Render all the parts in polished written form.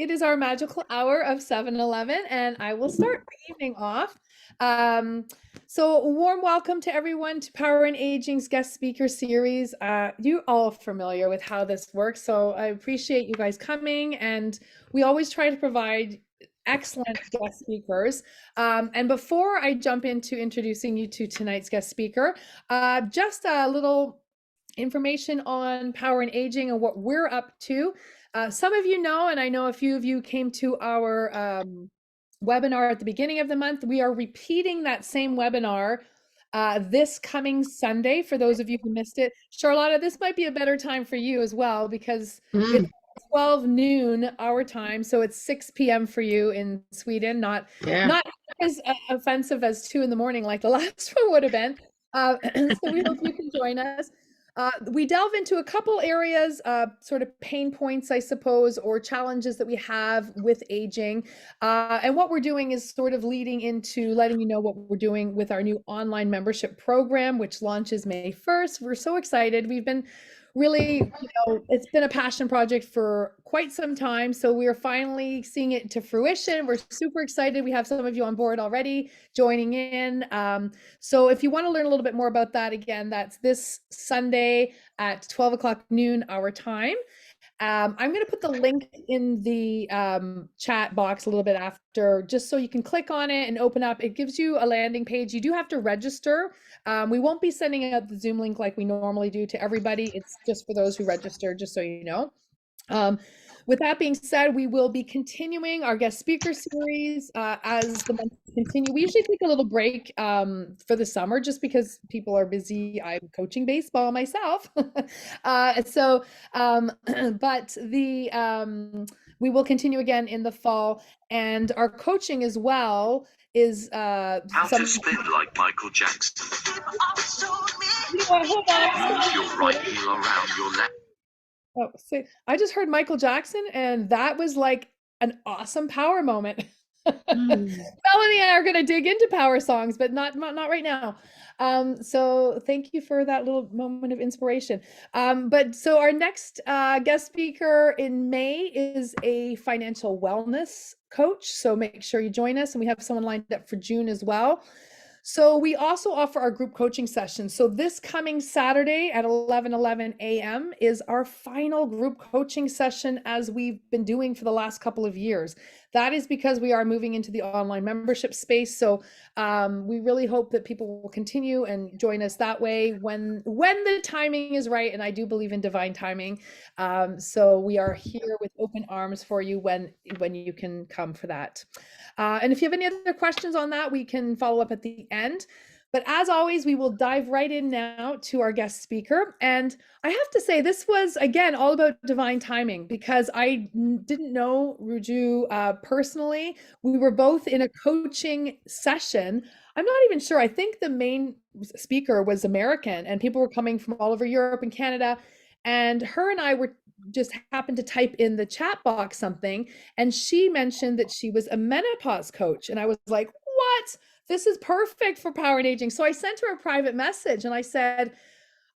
It is our magical hour of 7-Eleven, and I will start the evening off. Um, so, a warm welcome to everyone to Power and Aging's guest speaker series. You all familiar with how this works, so I appreciate you guys coming, and we always try to provide excellent guest speakers. And before I jump into introducing you to tonight's guest speaker, just a little information on Power and Aging and what we're up to. Some of you know, and I know a few of you came to our webinar at the beginning of the month. We are repeating that same webinar this coming Sunday for those of you who missed it. Charlotta, this might be a better time for you as well because it's 12 noon our time, so it's 6 p.m. for you in Sweden, not as offensive as 2 in the morning like the last one would have been. So we hope you can join us. We delve into a couple areas, sort of pain points, I suppose, or challenges that we have with aging. And what we're doing is sort of leading into letting you know what we're doing with our new online membership program, which launches May 1st. We're so excited. We've been really, it's been a passion project for quite some time. So we are finally seeing it to fruition. We're super excited. We have some of you on board already joining in. So if you want to learn a little bit more about that, again, that's this Sunday at 12 o'clock noon our time. I'm going to put the link in the chat box a little bit after, just so you can click on it and open up. It gives you a landing page. You do have to register. We won't be sending out the Zoom link like we normally do to everybody. It's just for those who register, just so you know. With that being said, we will be continuing our guest speaker series as the months continue. We usually take a little break for the summer just because people are busy. I'm coaching baseball myself. But we will continue again in the fall, and our coaching as well is how to spin like Michael Jackson. Hold on. Move your right heel around your left. Oh, so I just heard Michael Jackson, and that was like an awesome power moment. Melanie and I are going to dig into power songs, but not right now. So thank you for that little moment of inspiration. But so our next guest speaker in May is a financial wellness coach. So make sure you join us, and we have someone lined up for June as well. So we also offer our group coaching sessions. So this coming Saturday at 11:11 a.m. is our final group coaching session, as we've been doing for the last couple of years. That is because we are moving into the online membership space. So we really hope that people will continue and join us that way when the timing is right. And I do believe in divine timing. So we are here with open arms for you when you can come for that. And if you have any other questions on that, we can follow up at the end. But as always, we will dive right in now to our guest speaker. And I have to say, this was, again, all about divine timing, because I didn't know Ruju personally. We were both in a coaching session. I'm not even sure. I think the main speaker was American, and people were coming from all over Europe and Canada. And her and I were just happened to type in the chat box something, and she mentioned that she was a menopause coach. And I was like, what? This is perfect for Power and Aging. So I sent her a private message and I said,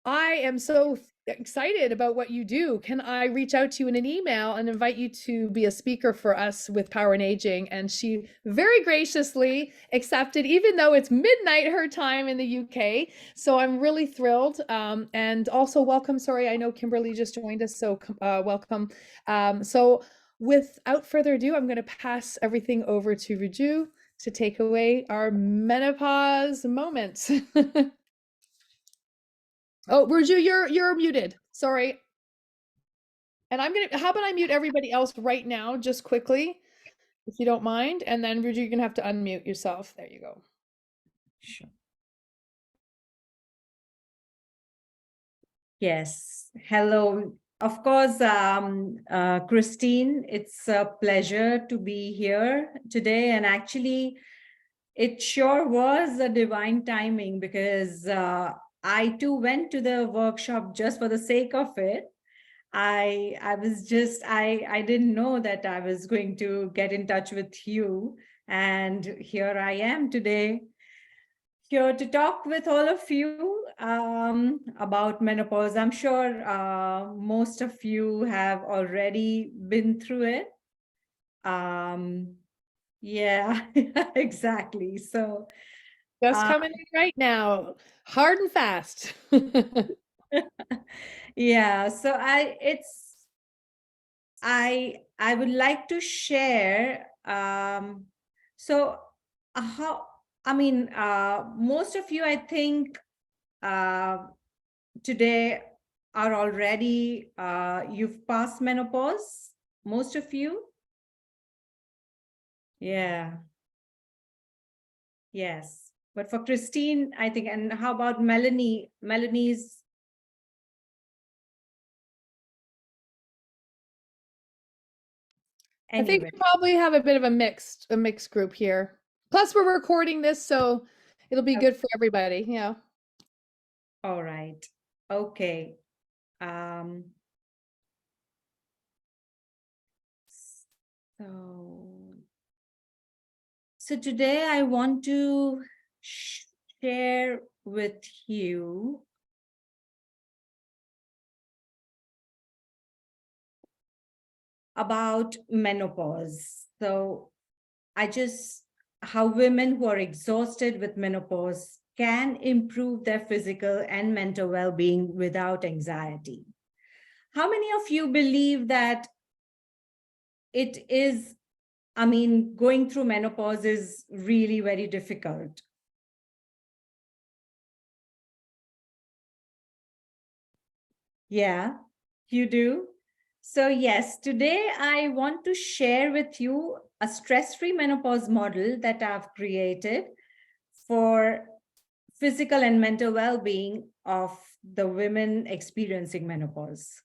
I am so excited about what you do. Can I reach out to you in an email and invite you to be a speaker for us with Power and Aging? And she very graciously accepted, even though it's midnight her time in the UK. So I'm really thrilled. And also welcome. Sorry, I know Kimberly just joined us, so welcome. So without further ado, I'm going to pass everything over to Ruju to take away our menopause moment. Oh, Ruju, you're muted. Sorry. And how about I mute everybody else right now, just quickly, if you don't mind. And then Ruju, you're gonna have to unmute yourself. There you go. Sure. Yes. Hello. Of course, Christine, it's a pleasure to be here today. And actually, it sure was a divine timing, because I too went to the workshop just for the sake of it. I didn't know that I was going to get in touch with you. And here I am today, here to talk with all of you about menopause. I'm sure most of you have already been through it. Yeah, exactly. So, Just coming in right now, hard and fast. yeah, so I would like to share, so how, I mean, most of you, I think, uh, today are already, you've passed menopause, most of you. Yeah, yes. But for Christine, I think, and how about Melanie? Melanie's, I think anyway. we probably have a bit of a mixed group here. Plus, we're recording this, so it'll be good for everybody. Yeah. All right. Okay. Um, so today I want to share with you about menopause. So how women who are exhausted with menopause can improve their physical and mental well-being without anxiety. How many of you believe that it is, I mean, going through menopause is really very difficult? Yeah, you do. So yes, today I want to share with you a stress-free menopause model that I've created for physical and mental well-being of the women experiencing menopause.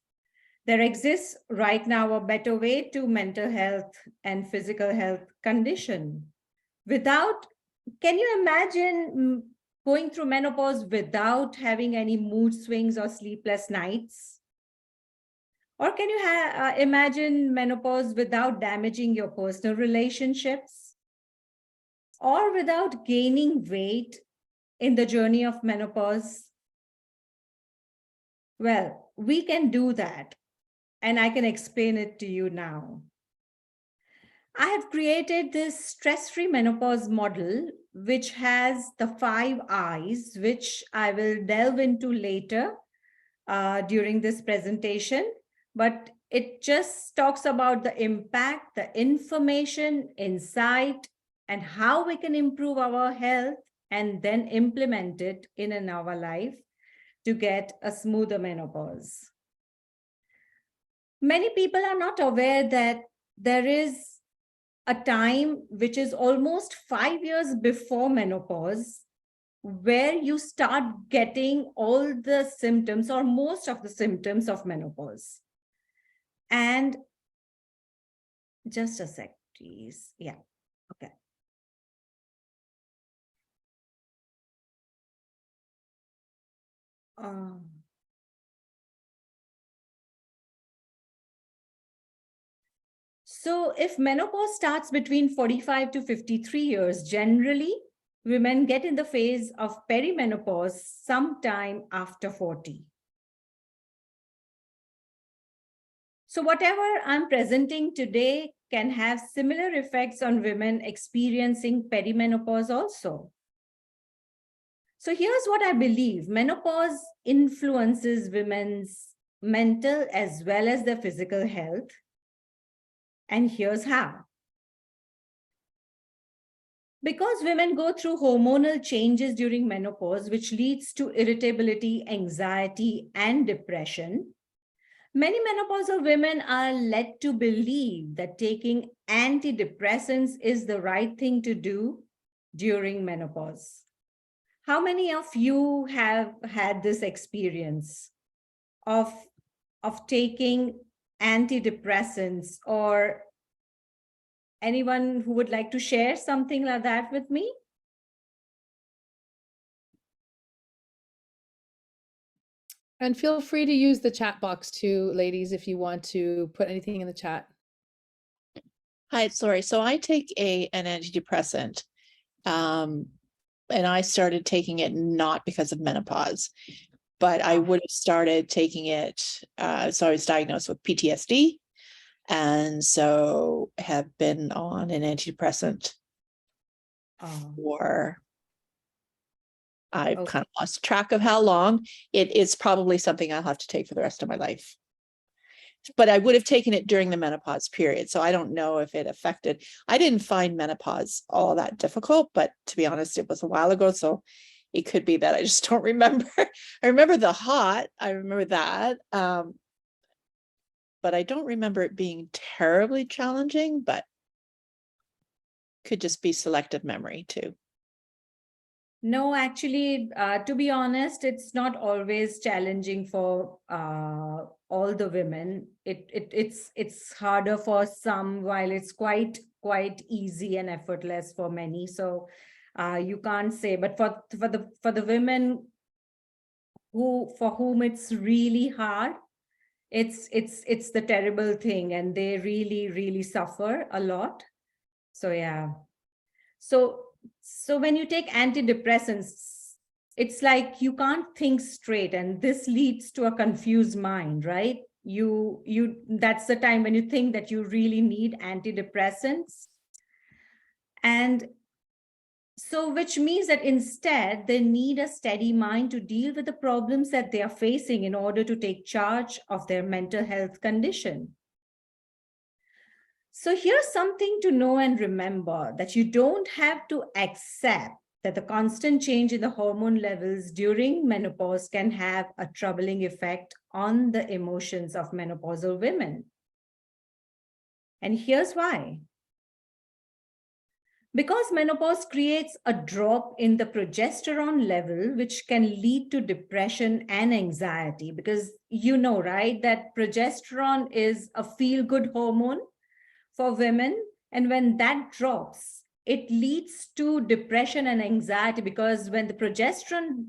There exists right now a better way to mental health and physical health condition without, can you imagine going through menopause without having any mood swings or sleepless nights? Or can you imagine menopause without damaging your personal relationships? Or without gaining weight in the journey of menopause? Well, we can do that, and I can explain it to you now. I have created this stress-free menopause model, which has the 5 I's, which I will delve into later during this presentation. But it just talks about the impact, the information, insight, and how we can improve our health and then implement it in our life to get a smoother menopause. Many people are not aware that there is a time which is almost 5 years before menopause where you start getting all the symptoms or most of the symptoms of menopause. And just a sec, please. Yeah, okay. So if menopause starts between 45 to 53 years, generally, women get in the phase of perimenopause sometime after 40. So whatever I'm presenting today can have similar effects on women experiencing perimenopause also. So here's what I believe. Menopause influences women's mental as well as their physical health. And here's how. Because women go through hormonal changes during menopause, which leads to irritability, anxiety, and depression, many menopausal women are led to believe that taking antidepressants is the right thing to do during menopause. How many of you have had this experience of taking antidepressants, or anyone who would like to share something like that with me? And feel free to use the chat box too, ladies, if you want to put anything in the chat. Hi, it's Lori. So I take an antidepressant, and I started taking it not because of menopause, but I would have started taking it. So I was diagnosed with PTSD, And so have been on an antidepressant for, I've kind of lost track of how long. It's probably something I'll have to take for the rest of my life. But I would have taken it during the menopause period. So I don't know if it affected. I didn't find menopause all that difficult, but to be honest, it was a while ago. So it could be that I just don't remember. I remember the hot. I remember that. But I don't remember it being terribly challenging, but could just be selective memory too. No, actually, to be honest, it's not always challenging for all the women. It's harder for some, while it's quite easy and effortless for many. So you can't say, but for the women for whom it's really hard, it's the terrible thing, and they really suffer a lot. So yeah. So when you take antidepressants, it's like you can't think straight, and this leads to a confused mind, right? That's the time when you think that you really need antidepressants. And so which means that instead they need a steady mind to deal with the problems that they are facing in order to take charge of their mental health condition. So here's something to know and remember, that you don't have to accept that the constant change in the hormone levels during menopause can have a troubling effect on the emotions of menopausal women. And here's why. Because menopause creates a drop in the progesterone level, which can lead to depression and anxiety. Because you know, right, that progesterone is a feel-good hormone for women. And when that drops, it leads to depression and anxiety, because when the progesterone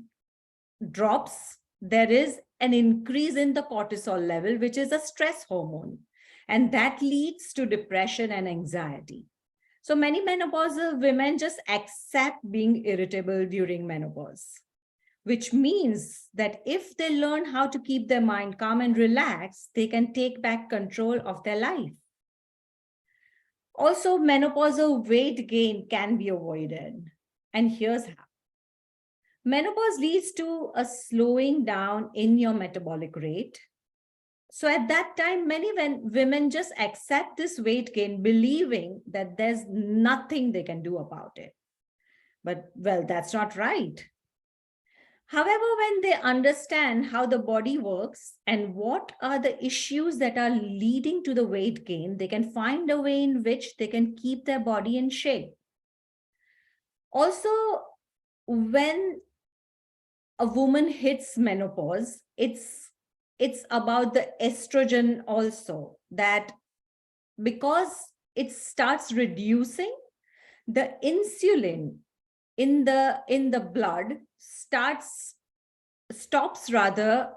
drops, there is an increase in the cortisol level, which is a stress hormone. And that leads to depression and anxiety. So many menopausal women just accept being irritable during menopause, which means that if they learn how to keep their mind calm and relaxed, they can take back control of their life. Also, menopausal weight gain can be avoided. And here's how. Menopause leads to a slowing down in your metabolic rate. So at that time, many women just accept this weight gain, believing that there's nothing they can do about it. But, well, that's not right. However, when they understand how the body works and what are the issues that are leading to the weight gain, they can find a way in which they can keep their body in shape. Also, when a woman hits menopause, it's about the estrogen also, that because it starts reducing, the insulin in the blood stops rather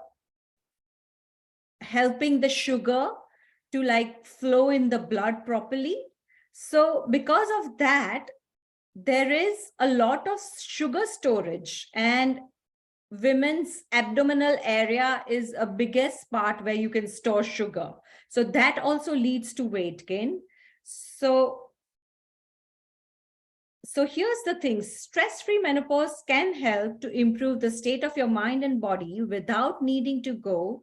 helping the sugar to like flow in the blood properly. So because of that, there is a lot of sugar storage, and women's abdominal area is a biggest part where you can store sugar. So that also leads to weight gain. So here's the thing, stress-free menopause can help to improve the state of your mind and body without needing to go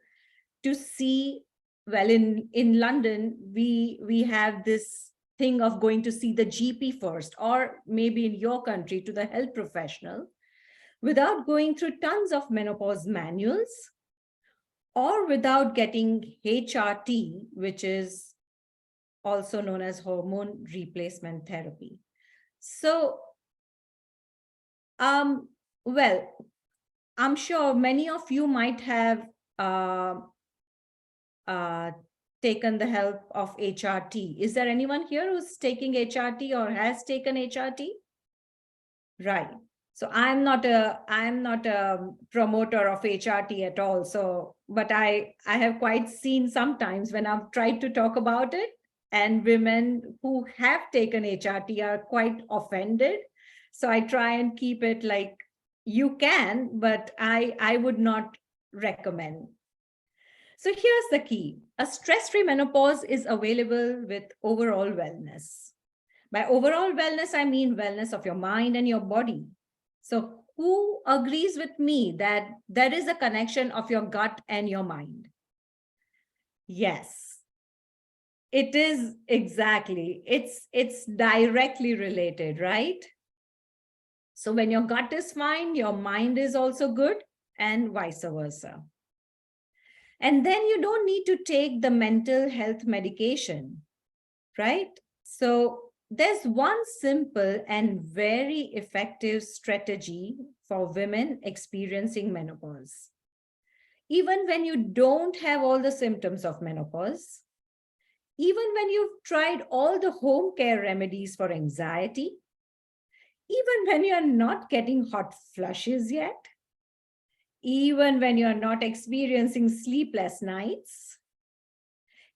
to see, well, in London, we have this thing of going to see the GP first, or maybe in your country to the health professional, without going through tons of menopause manuals, or without getting HRT, which is also known as hormone replacement therapy. So, well, I'm sure many of you might have taken the help of HRT. Is there anyone here who's taking HRT or has taken HRT? Right. So I'm not a promoter of HRT at all. So, but I have quite seen sometimes when I've tried to talk about it, and women who have taken HRT are quite offended. So I try and keep it like, you can, but I would not recommend. So here's the key. A stress-free menopause is available with overall wellness. By overall wellness, I mean wellness of your mind and your body. So who agrees with me that there is a connection of your gut and your mind? Yes, it is exactly. It's directly related, right? So when your gut is fine, your mind is also good, and vice versa. And then you don't need to take the mental health medication, right? So there's one simple and very effective strategy for women experiencing menopause. Even when you don't have all the symptoms of menopause, even when you've tried all the home care remedies for anxiety, even when you're not getting hot flushes yet, even when you're not experiencing sleepless nights,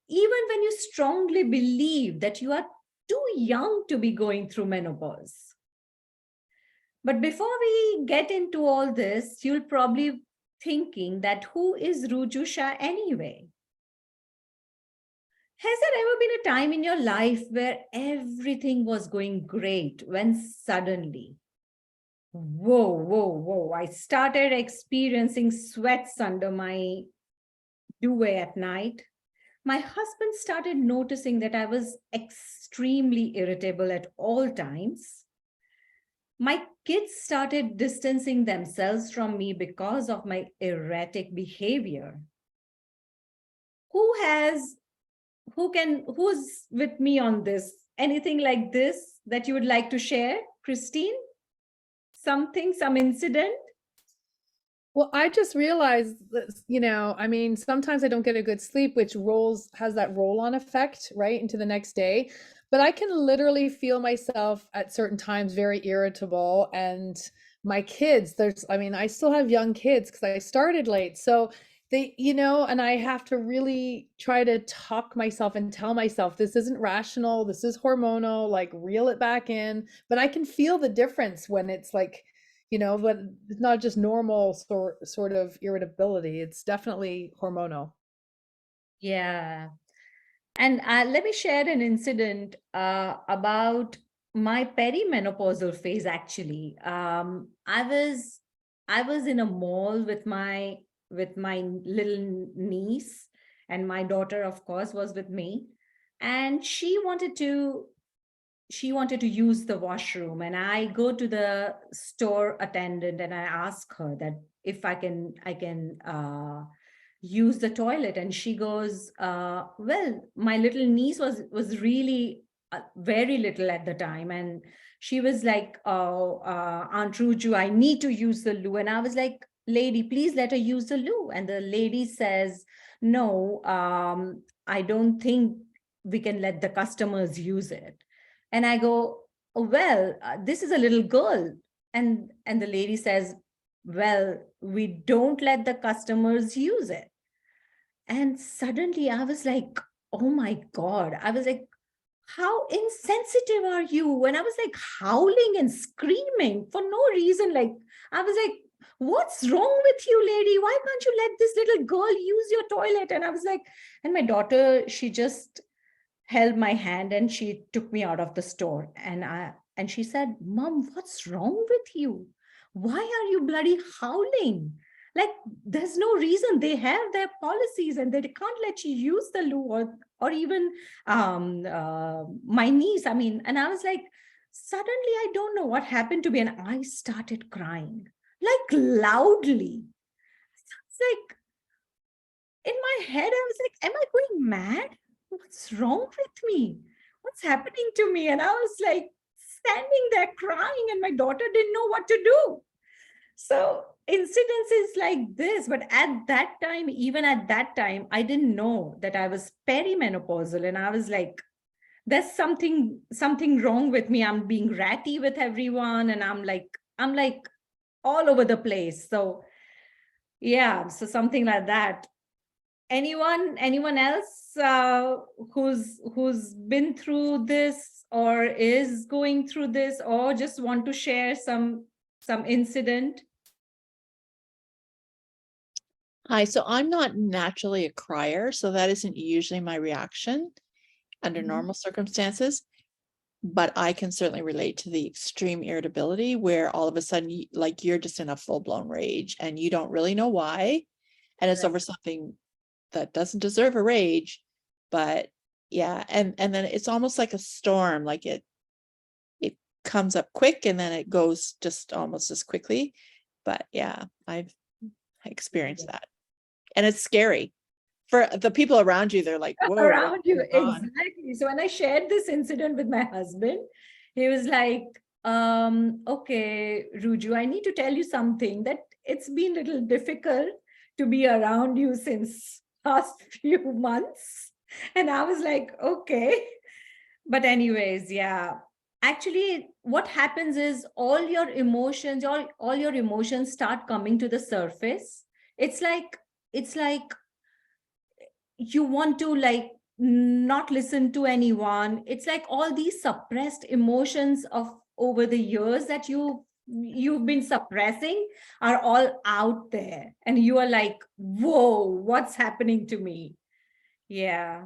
even when you strongly believe that you are too young to be going through menopause. But before we get into all this, you'll probably thinking that who is Ruju Shah anyway? Has there ever been a time in your life where everything was going great when suddenly, whoa, I started experiencing sweats under my duvet at night? My husband started noticing that I was extremely irritable at all times. My kids started distancing themselves from me because of my erratic behavior. Who's with me on this? Anything like this that you would like to share, Christine? Some incident? Well, I just realized that, I mean, sometimes I don't get a good sleep, which has that roll-on effect, right, into the next day. But I can literally feel myself at certain times very irritable. And my kids, I still have young kids because I started late. So and I have to really try to talk myself and tell myself this isn't rational, this is hormonal, like reel it back in. But I can feel the difference when it's like, but it's not just normal sort of irritability. It's definitely hormonal. Yeah. And let me share an incident about my perimenopausal phase. Actually, I was in a mall with my little niece, and my daughter, of course, was with me, and she wanted to use the washroom, and I go to the store attendant and I ask her that if I can use the toilet, and she goes, well, my little niece was really very little at the time, and she was like, oh, Aunt Ruju, I need to use the loo. And I was like, lady, please let her use the loo. And the lady says, no, I don't think we can let the customers use it. And I go, oh, well, this is a little girl. And the lady says, well, we don't let the customers use it. And suddenly I was like, oh my God. I was like, how insensitive are you? And I was like howling and screaming for no reason. Like, I was like, what's wrong with you, lady? Why can't you let this little girl use your toilet? And I was like, and my daughter, she just held my hand and she took me out of the store. And she said, Mom, what's wrong with you? Why are you bloody howling? Like, there's no reason. They have their policies and they can't let you use the loo, or even my niece. I mean, and I was like, suddenly I don't know what happened to me, and I started crying like loudly. It's like in my head, I was like, am I going mad? What's wrong with me? What's happening to me? And I was like standing there crying, and my daughter didn't know what to do. So incidences like this, but at that time, even at that time, I didn't know that I was perimenopausal, and I was like, there's something wrong with me. I'm being ratty with everyone, and I'm like all over the place. So yeah, so something like that. Anyone else who's been through this or is going through this, or just want to share some incident? Hi, so I'm not naturally a crier, so that isn't usually my reaction under normal circumstances. But I can certainly relate to the extreme irritability where all of a sudden, like you're just in a full-blown rage and you don't really know why. And it's over something that doesn't deserve a rage. But yeah, and then it's almost like a storm, like it comes up quick and then it goes just almost as quickly. But yeah, I've experienced that. And it's scary for the people around you. They're like, whoa, Around what's you, going on? exactly. So when I shared this incident with my husband, he was like, okay, Ruju, I need to tell you something, that it's been a little difficult to be around you since past few months. And I was like, okay. But anyways, yeah. Actually, what happens is all your emotions, all your emotions start coming to the surface. It's like you want to like not listen to anyone. It's like all these suppressed emotions of over the years that you've been suppressing are all out there, and you are like, whoa, what's happening to me? Yeah.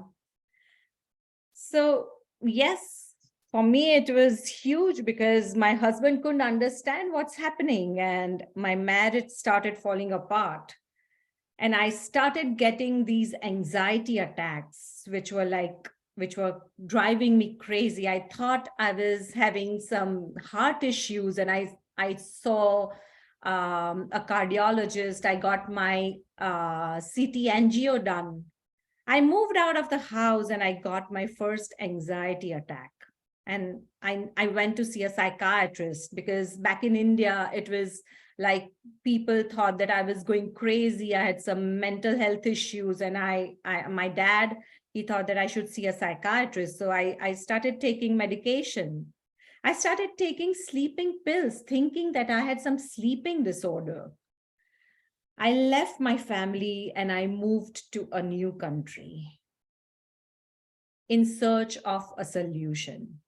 So yes, for me it was huge because my husband couldn't understand what's happening and my marriage started falling apart. And I started getting these anxiety attacks, which were driving me crazy. I thought I was having some heart issues, and I saw a cardiologist. I got my CT angio done. I moved out of the house and I got my first anxiety attack. And I went to see a psychiatrist because back in India, it was like people thought that I was going crazy. I had some mental health issues, and my dad, he thought that I should see a psychiatrist. So I started taking medication. I started taking sleeping pills, thinking that I had some sleeping disorder. I left my family and I moved to a new country in search of a solution.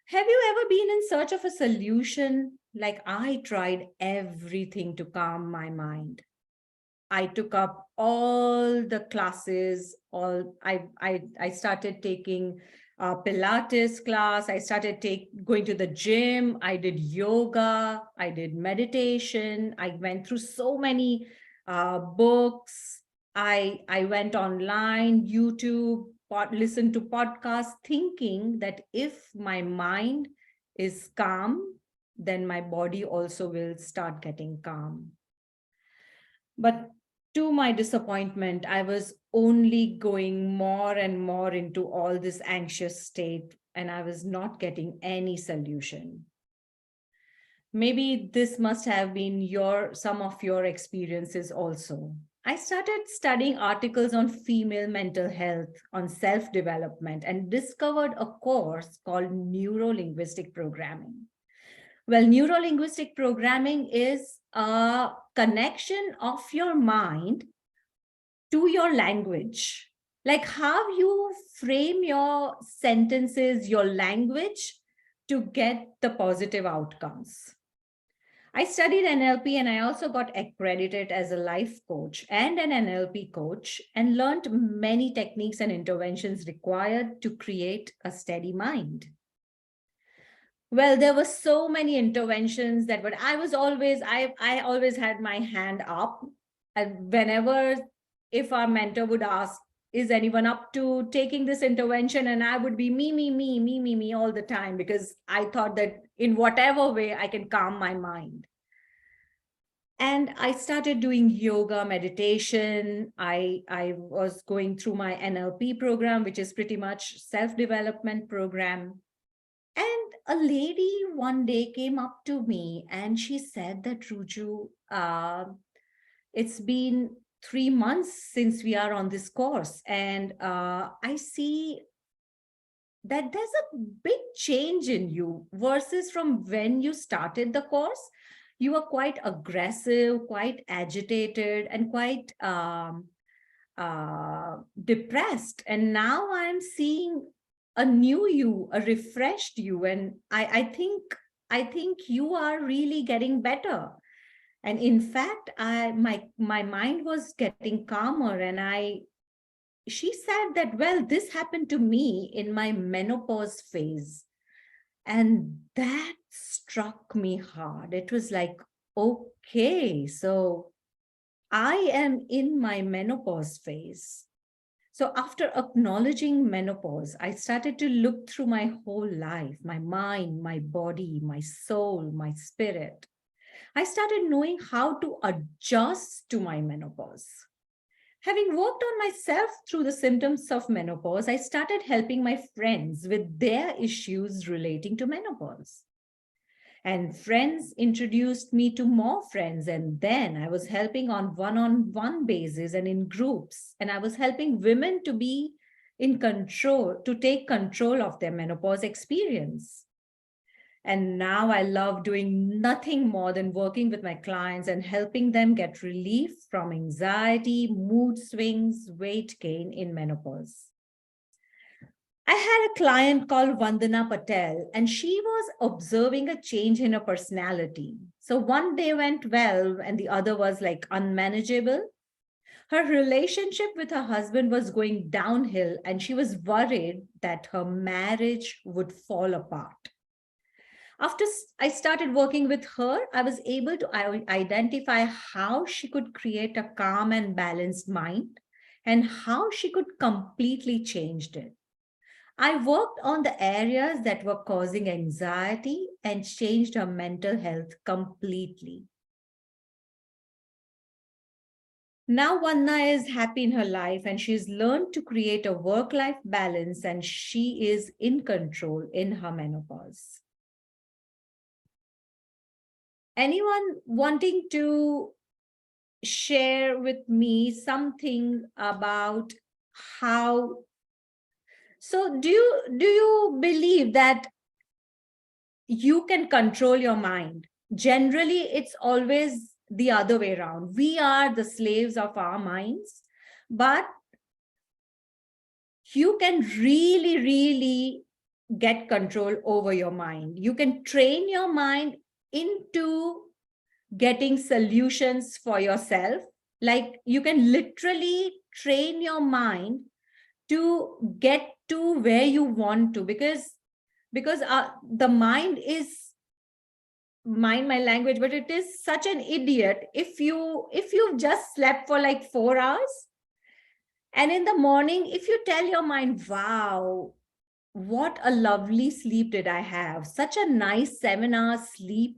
Have you ever been in search of a solution? Like, I tried everything to calm my mind. I took up all the classes, I started taking Pilates class. I started going to the gym. I did yoga. I did meditation. I went through so many books. I went online, YouTube, listened to podcasts, thinking that if my mind is calm, then my body also will start getting calm. But to my disappointment, I was only going more and more into all this anxious state, and I was not getting any solution. Maybe this must have been some of your experiences also. I started studying articles on female mental health, on self-development, and discovered a course called neuro-linguistic programming. Well, neuro-linguistic programming is a connection of your mind to your language, like how you frame your sentences, your language to get the positive outcomes. I studied NLP and I also got accredited as a life coach and an NLP coach, and learned many techniques and interventions required to create a steady mind. Well, there were so many interventions that, but I always had my hand up. And whenever, if our mentor would ask, is anyone up to taking this intervention? And I would be me all the time, because I thought that in whatever way I can calm my mind. And I started doing yoga, meditation. I was going through my NLP program, which is pretty much self-development program. And a lady one day came up to me and she said that, Ruju, it's been 3 months since we are on this course. And I see that there's a big change in you versus from when you started the course. You were quite aggressive, quite agitated, and quite depressed. And now I'm seeing a new you, a refreshed you. And I think you are really getting better. And in fact, my mind was getting calmer, and she said that, well, this happened to me in my menopause phase. And that struck me hard. It was like, okay, so I am in my menopause phase. So after acknowledging menopause, I started to look through my whole life, my mind, my body, my soul, my spirit. I started knowing how to adjust to my menopause. Having worked on myself through the symptoms of menopause, I started helping my friends with their issues relating to menopause. And friends introduced me to more friends. And then I was helping on one basis and in groups. And I was helping women to be in control, to take control of their menopause experience. And now I love doing nothing more than working with my clients and helping them get relief from anxiety, mood swings, weight gain in menopause. I had a client called Vandana Patel, and she was observing a change in her personality. So one day went well, and the other was like unmanageable. Her relationship with her husband was going downhill, and she was worried that her marriage would fall apart. After I started working with her, I was able to identify how she could create a calm and balanced mind and how she could completely change it. I worked on the areas that were causing anxiety and changed her mental health completely. Now Vanna is happy in her life and she's learned to create a work-life balance and she is in control in her menopause. Anyone wanting to share with me something about how? So do you believe that you can control your mind? Generally, it's always the other way around. We are the slaves of our minds, but you can really, really get control over your mind. You can train your mind into getting solutions for yourself. Like you can literally train your mind to get to where you want to, because the mind is, mind my language, but it is such an idiot. If you've just slept for like 4 hours, and in the morning if you tell your mind, wow, what a lovely sleep did I have, such a nice 7 hours sleep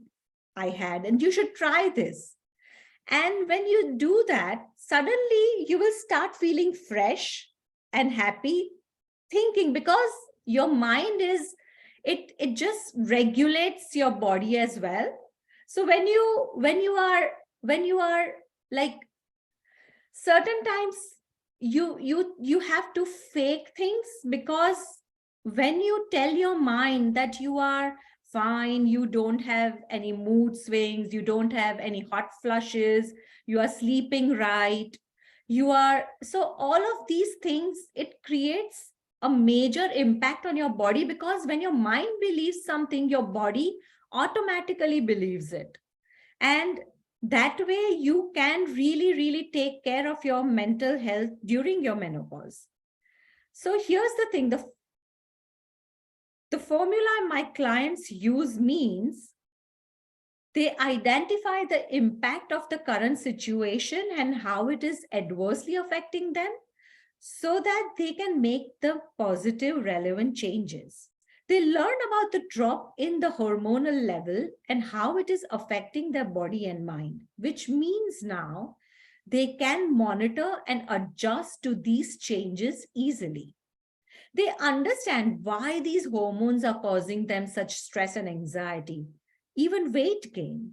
I had, and you should try this. And when you do that, suddenly you will start feeling fresh and happy, thinking, because your mind is, it just regulates your body as well. So when you are like, certain times you have to fake things, because when you tell your mind that you are fine, you don't have any mood swings, you don't have any hot flushes, you are sleeping right, you are, so all of these things, it creates a major impact on your body, because when your mind believes something, your body automatically believes it. And that way you can really, really take care of your mental health during your menopause. So here's the thing, the formula my clients use means they identify the impact of the current situation and how it is adversely affecting them, so that they can make the positive relevant changes. They learn about the drop in the hormonal level and how it is affecting their body and mind, which means now they can monitor and adjust to these changes easily. They understand why these hormones are causing them such stress and anxiety, even weight gain.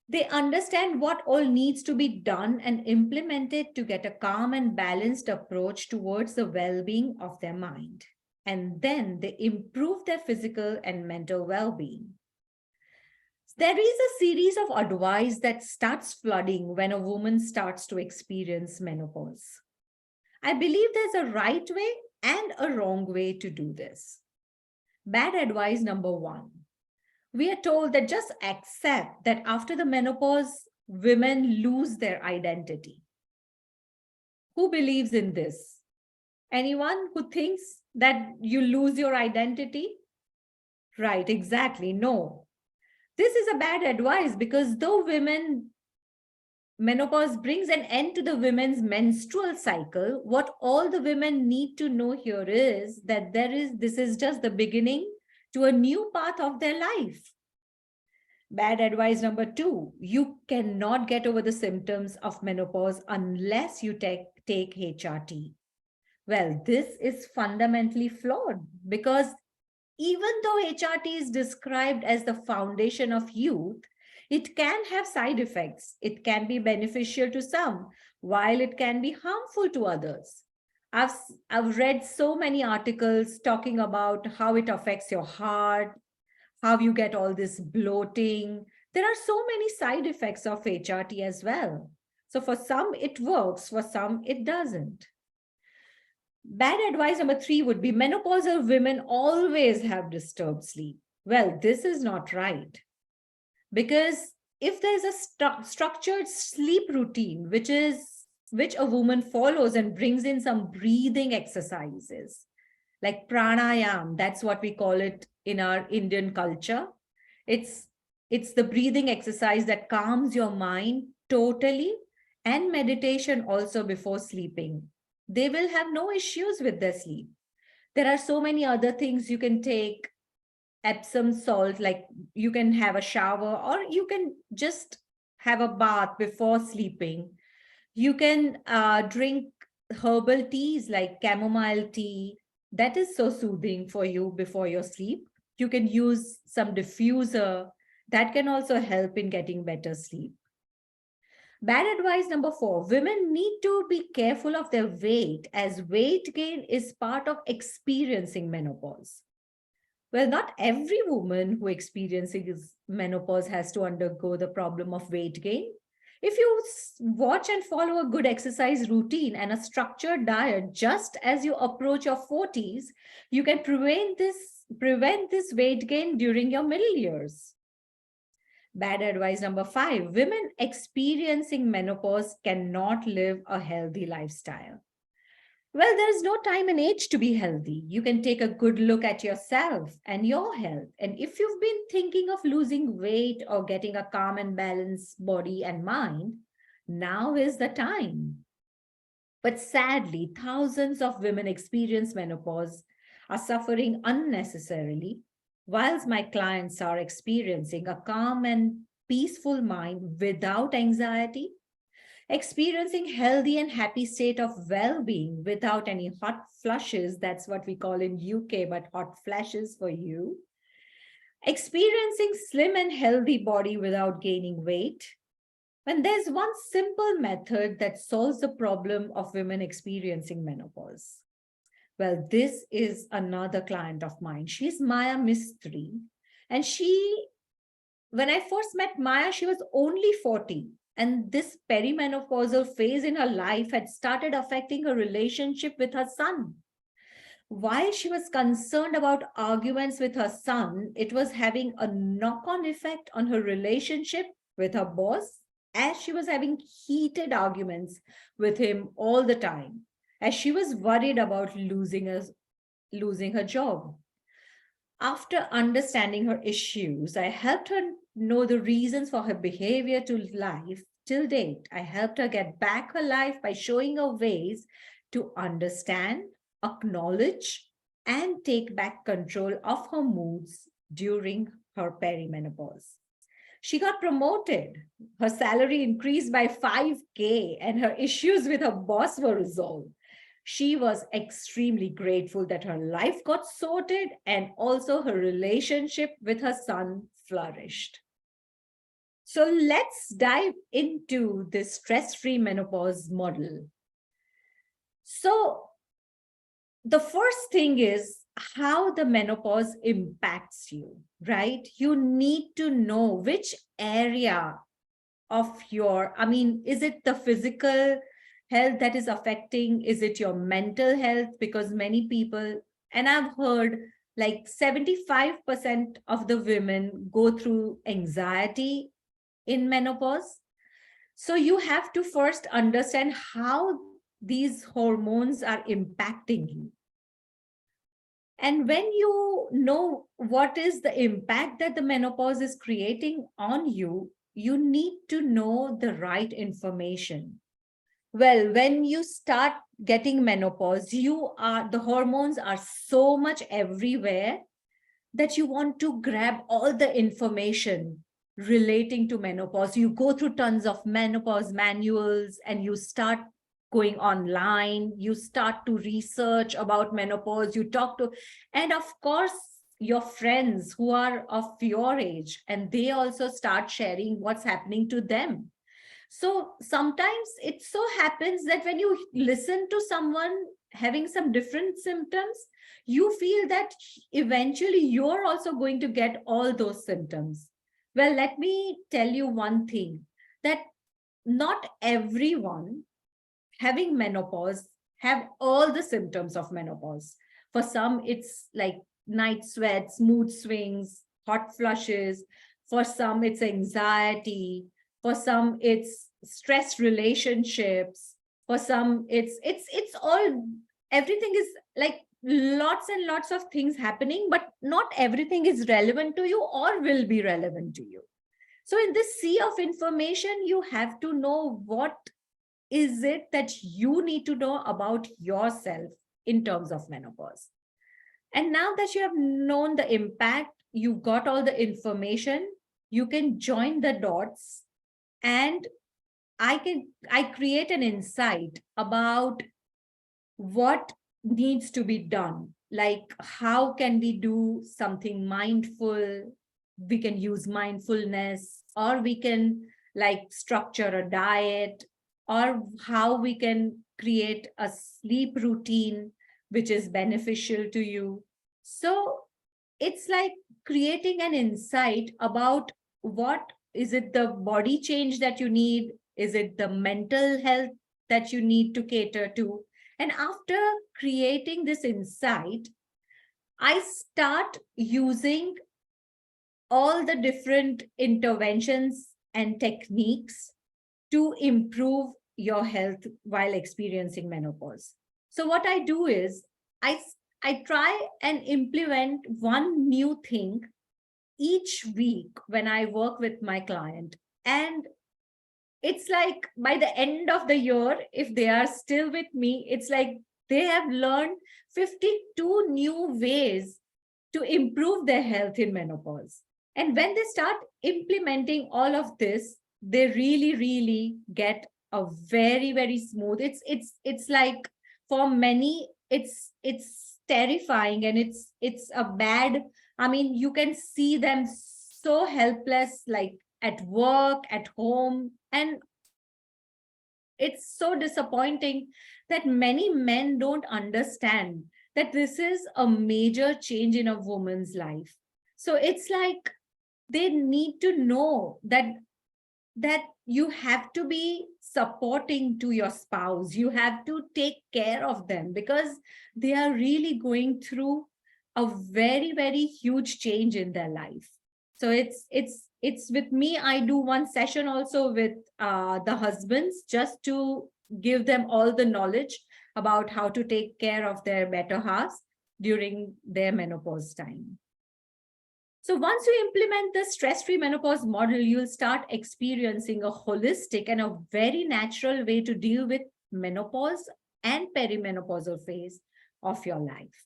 They understand what all needs to be done and implemented to get a calm and balanced approach towards the well-being of their mind. And then they improve their physical and mental well-being. There is a series of advice that starts flooding when a woman starts to experience menopause. I believe there's a right way and a wrong way to do this. Bad advice number one: We are told that just accept that after the menopause, women lose their identity. Who believes in this? Anyone who thinks that you lose your identity? Right, exactly. No. This is a bad advice because though menopause brings an end to the women's menstrual cycle, what all the women need to know here is that this is just the beginning to a new path of their life. Bad advice number 2, you cannot get over the symptoms of menopause unless you take HRT. Well, this is fundamentally flawed because even though HRT is described as the foundation of youth, it can have side effects. It can be beneficial to some, while it can be harmful to others. I've read so many articles talking about how it affects your heart, how you get all this bloating. There are so many side effects of HRT as well. So for some, it works, for some, it doesn't. Bad advice number 3 would be menopausal women always have disturbed sleep. Well, this is not right. Because if there's a structured sleep routine, which a woman follows and brings in some breathing exercises, like pranayam, that's what we call it in our Indian culture. It's the breathing exercise that calms your mind totally, and meditation also before sleeping. They will have no issues with their sleep. There are so many other things you can take. Epsom salt, like you can have a shower or you can just have a bath before sleeping. You can drink herbal teas like chamomile tea. That is so soothing for you before your sleep. You can use some diffuser. That can also help in getting better sleep. Bad advice number 4, women need to be careful of their weight as weight gain is part of experiencing menopause. Well, not every woman who experiences menopause has to undergo the problem of weight gain. If you watch and follow a good exercise routine and a structured diet just as you approach your 40s, you can prevent this weight gain during your middle years. Bad advice number 5, women experiencing menopause cannot live a healthy lifestyle. Well, there's no time and age to be healthy. You can take a good look at yourself and your health. And if you've been thinking of losing weight or getting a calm and balanced body and mind, now is the time. But sadly, thousands of women experience menopause, are suffering unnecessarily, whilst my clients are experiencing a calm and peaceful mind without anxiety, experiencing healthy and happy state of well-being without any hot flushes. That's what we call in UK, but hot flashes for you. Experiencing slim and healthy body without gaining weight. And there's one simple method that solves the problem of women experiencing menopause. Well, this is another client of mine. She's Maya Mistry. And when I first met Maya, she was only 40. And this perimenopausal phase in her life had started affecting her relationship with her son. While she was concerned about arguments with her son, it was having a knock-on effect on her relationship with her boss, as she was having heated arguments with him all the time, as she was worried about losing her job. After understanding her issues, I helped her know the reasons for her behavior to life till date. I helped her get back her life by showing her ways to understand, acknowledge, and take back control of her moods during her perimenopause. She got promoted. Her salary increased by 5K and her issues with her boss were resolved. She was extremely grateful that her life got sorted and also her relationship with her son flourished. So let's dive into this stress-free menopause model. So the first thing is how the menopause impacts you, right? You need to know which area of is it the physical health that is affecting? Is it your mental health? Because many people, and I've heard like 75% of the women go through anxiety in menopause. So you have to first understand how these hormones are impacting you. And when you know what is the impact that the menopause is creating on you, you need to know the right information. Well, when you start getting menopause, the hormones are so much everywhere that you want to grab all the information relating to menopause. You go through tons of menopause manuals and you start going online, you start to research about menopause, you talk to, and of course, your friends who are of your age, and they also start sharing what's happening to them. So sometimes it so happens that when you listen to someone having some different symptoms, you feel that eventually you're also going to get all those symptoms. Well, let me tell you one thing, that not everyone having menopause have all the symptoms of menopause. For some, it's like night sweats, mood swings, hot flushes. For some, it's anxiety. For some, it's stress relationships. For some, it's all, everything is like lots and lots of things happening, but not everything is relevant to you or will be relevant to you. So in this sea of information, you have to know what is it that you need to know about yourself in terms of menopause. And now that you have known the impact, you've got all the information, you can join the dots, and I create an insight about what needs to be done. Like, how can we do something mindful? We can use mindfulness, or we can like structure a diet, or how we can create a sleep routine which is beneficial to you. So it's like creating an insight about what is it, the body change that you need, is it the mental health that you need to cater to. And after creating this insight, I start using all the different interventions and techniques to improve your health while experiencing menopause. So what I do is I try and implement one new thing each week when I work with my client. And it's like by the end of the year, if they are still with me, it's like they have learned 52 new ways to improve their health in menopause. And when they start implementing all of this, they really, really get a very, very smooth. It's like, for many, it's terrifying, and it's a bad. I mean, you can see them so helpless, like at work, at home, and it's so disappointing that many men don't understand that this is a major change in a woman's life. So it's like they need to know that you have to be supporting to your spouse. You have to take care of them because they are really going through a very, very huge change in their life. So it's with me. I do one session also with the husbands, just to give them all the knowledge about how to take care of their better halves during their menopause time. So once you implement the stress-free menopause model, you'll start experiencing a holistic and a very natural way to deal with menopause and perimenopausal phase of your life.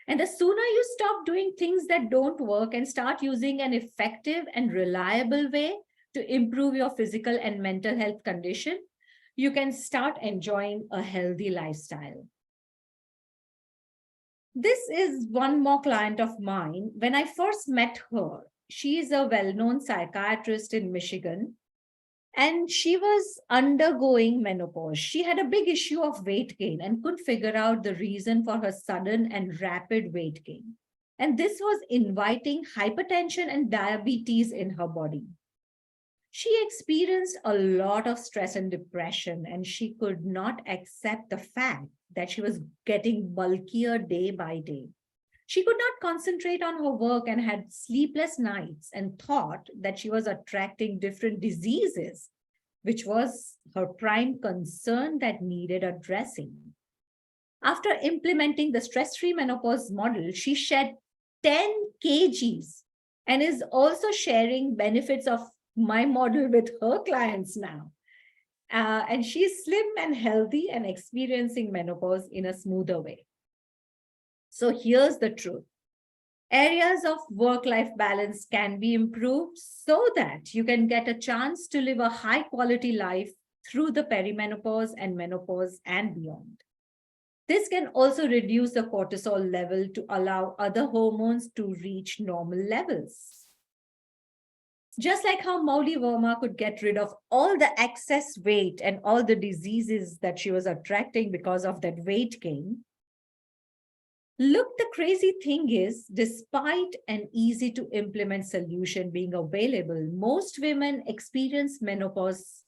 And the sooner you stop doing things that don't work and start using an effective and reliable way to improve your physical and mental health condition, you can start enjoying a healthy lifestyle. This is one more client of mine. When I first met her, she is a well-known psychiatrist in Michigan, and she was undergoing menopause. She had a big issue of weight gain and couldn't figure out the reason for her sudden and rapid weight gain. And this was inviting hypertension and diabetes in her body. She experienced a lot of stress and depression, and she could not accept the fact that she was getting bulkier day by day. She could not concentrate on her work and had sleepless nights and thought that she was attracting different diseases, which was her prime concern that needed addressing. After implementing the stress-free menopause model, she shed 10 kgs and is also sharing benefits of my model with her clients now. And she's slim and healthy and experiencing menopause in a smoother way. So here's the truth. Areas of work-life balance can be improved so that you can get a chance to live a high-quality life through the perimenopause and menopause and beyond. This can also reduce the cortisol level to allow other hormones to reach normal levels. Just like how Mauli Verma could get rid of all the excess weight and all the diseases that she was attracting because of that weight gain, look, the crazy thing is, despite an easy to implement solution being available, most women experience menopause.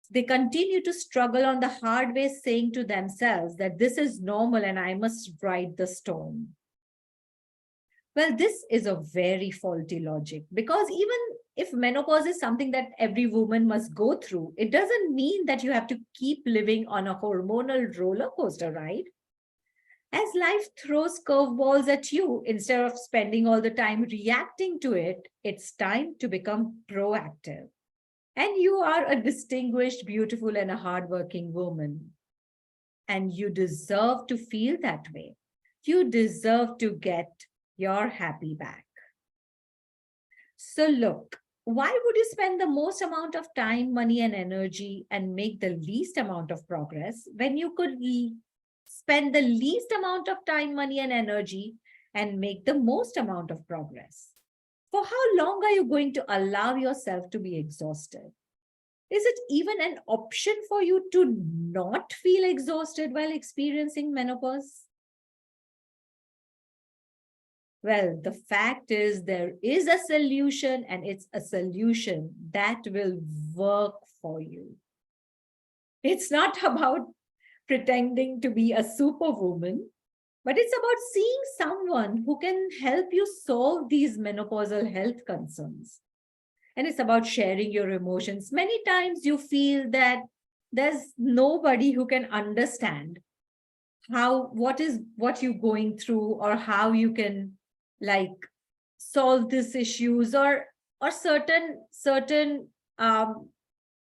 They continue to struggle on the hard way, saying to themselves that this is normal and I must ride the storm. Well, this is a very faulty logic, because even if menopause is something that every woman must go through, it doesn't mean that you have to keep living on a hormonal roller coaster ride. As life throws curveballs at you, instead of spending all the time reacting to it, it's time to become proactive. And you are a distinguished, beautiful, and a hardworking woman. And you deserve to feel that way. You deserve to get your happy back. So look, why would you spend the most amount of time, money, and energy and make the least amount of progress when you could spend the least amount of time, money, and energy and make the most amount of progress? For how long are you going to allow yourself to be exhausted? Is it even an option for you to not feel exhausted while experiencing menopause? Well, the fact is there is a solution, and it's a solution that will work for you. It's not about pretending to be a superwoman, but it's about seeing someone who can help you solve these menopausal health concerns. And it's about sharing your emotions. Many times you feel that there's nobody who can understand what you're going through, or how you can solve these issues, or certain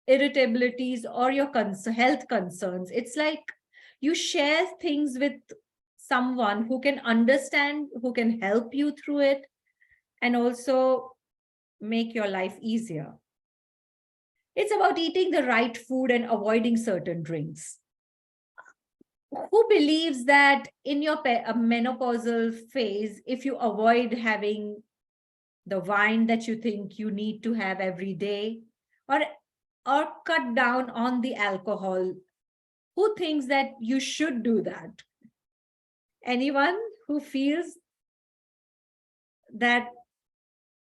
irritabilities or your health concerns. It's like you share things with someone who can understand, who can help you through it, and also make your life easier. It's about eating the right food and avoiding certain drinks. Who believes that in your menopausal phase, if you avoid having the wine that you think you need to have every day, or cut down on the alcohol, who thinks that you should do that? Anyone who feels that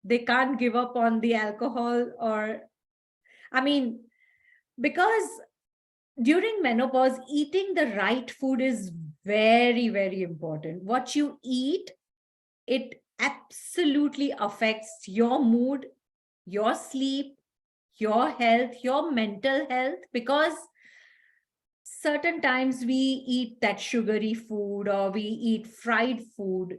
they can't give up on the alcohol? Or, because during menopause, eating the right food is very, very important. What you eat, it absolutely affects your mood, your sleep, your health, your mental health, because certain times we eat that sugary food or we eat fried food.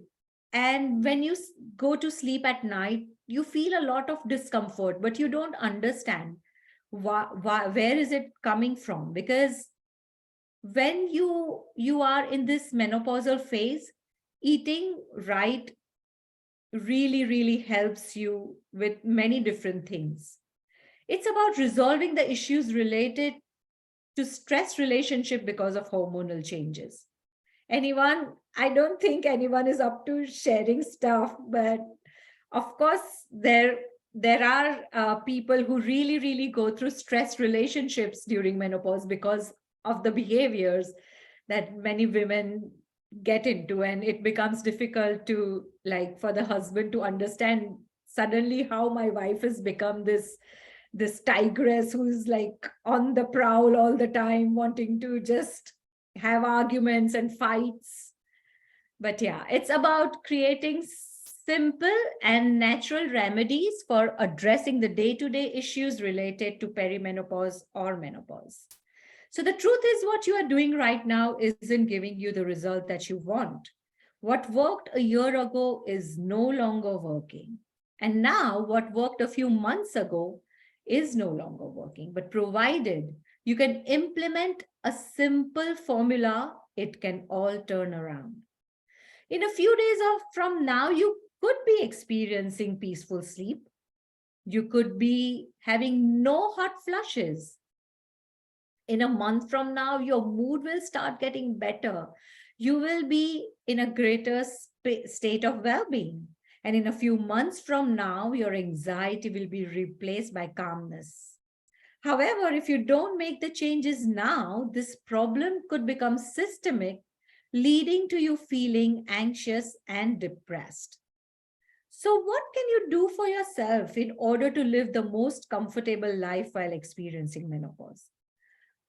And when you go to sleep at night, you feel a lot of discomfort, but you don't understand where is it coming from. Because when you are in this menopausal phase, eating right really, really helps you with many different things. It's about resolving the issues related to stress relationship because of hormonal changes. I don't think anyone is up to sharing stuff, but of course, there are people who really, really go through stress relationships during menopause because of the behaviors that many women get into. And it becomes difficult to, for the husband to understand suddenly how my wife has become this tigress who's on the prowl all the time, wanting to just have arguments and fights. But yeah, it's about creating simple and natural remedies for addressing the day-to-day issues related to perimenopause or menopause. So the truth is, what you are doing right now isn't giving you the result that you want. What worked a year ago is no longer working. And now what worked a few months ago is no longer working. But provided you can implement a simple formula, it can all turn around. In a few days from now, you could be experiencing peaceful sleep. You could be having no hot flushes. In a month from now, your mood will start getting better. You will be in a greater state of well-being. And in a few months from now, your anxiety will be replaced by calmness. However, if you don't make the changes now, this problem could become systemic, leading to you feeling anxious and depressed. So, what can you do for yourself in order to live the most comfortable life while experiencing menopause?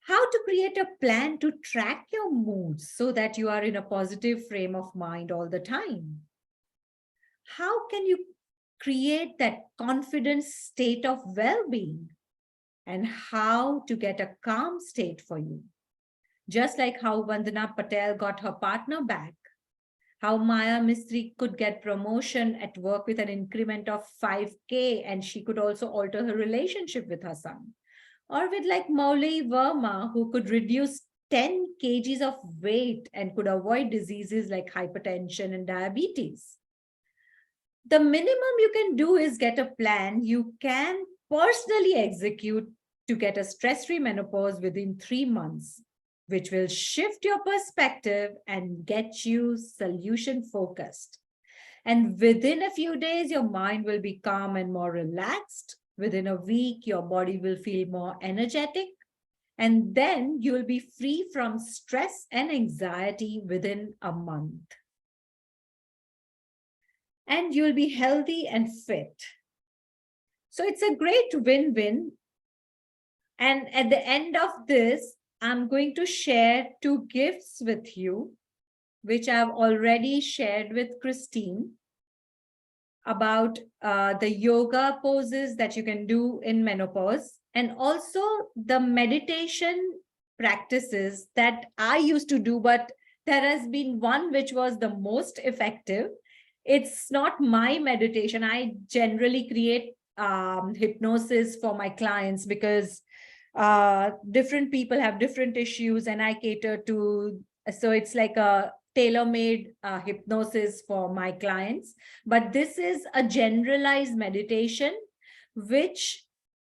How to create a plan to track your moods so that you are in a positive frame of mind all the time? How can you create that confident state of well-being? And how to get a calm state for you? Just like how Vandana Patel got her partner back, how Maya Mistry could get promotion at work with an increment of 5K, and she could also alter her relationship with her son. Or with like Maulay Verma, who could reduce 10 kgs of weight and could avoid diseases like hypertension and diabetes. The minimum you can do is get a plan you can personally execute to get a stress-free menopause within 3 months, which will shift your perspective and get you solution focused. And within a few days, your mind will be calm and more relaxed. Within a week, your body will feel more energetic. And then you will be free from stress and anxiety within a month. And you'll be healthy and fit. So it's a great win-win. And at the end of this, I'm going to share 2 gifts with you, which I've already shared with Christine, about the yoga poses that you can do in menopause, and also the meditation practices that I used to do, but there has been one which was the most effective. It's not my meditation. I generally create hypnosis for my clients because different people have different issues and I cater to, so it's like a tailor-made hypnosis for my clients. But this is a generalized meditation, which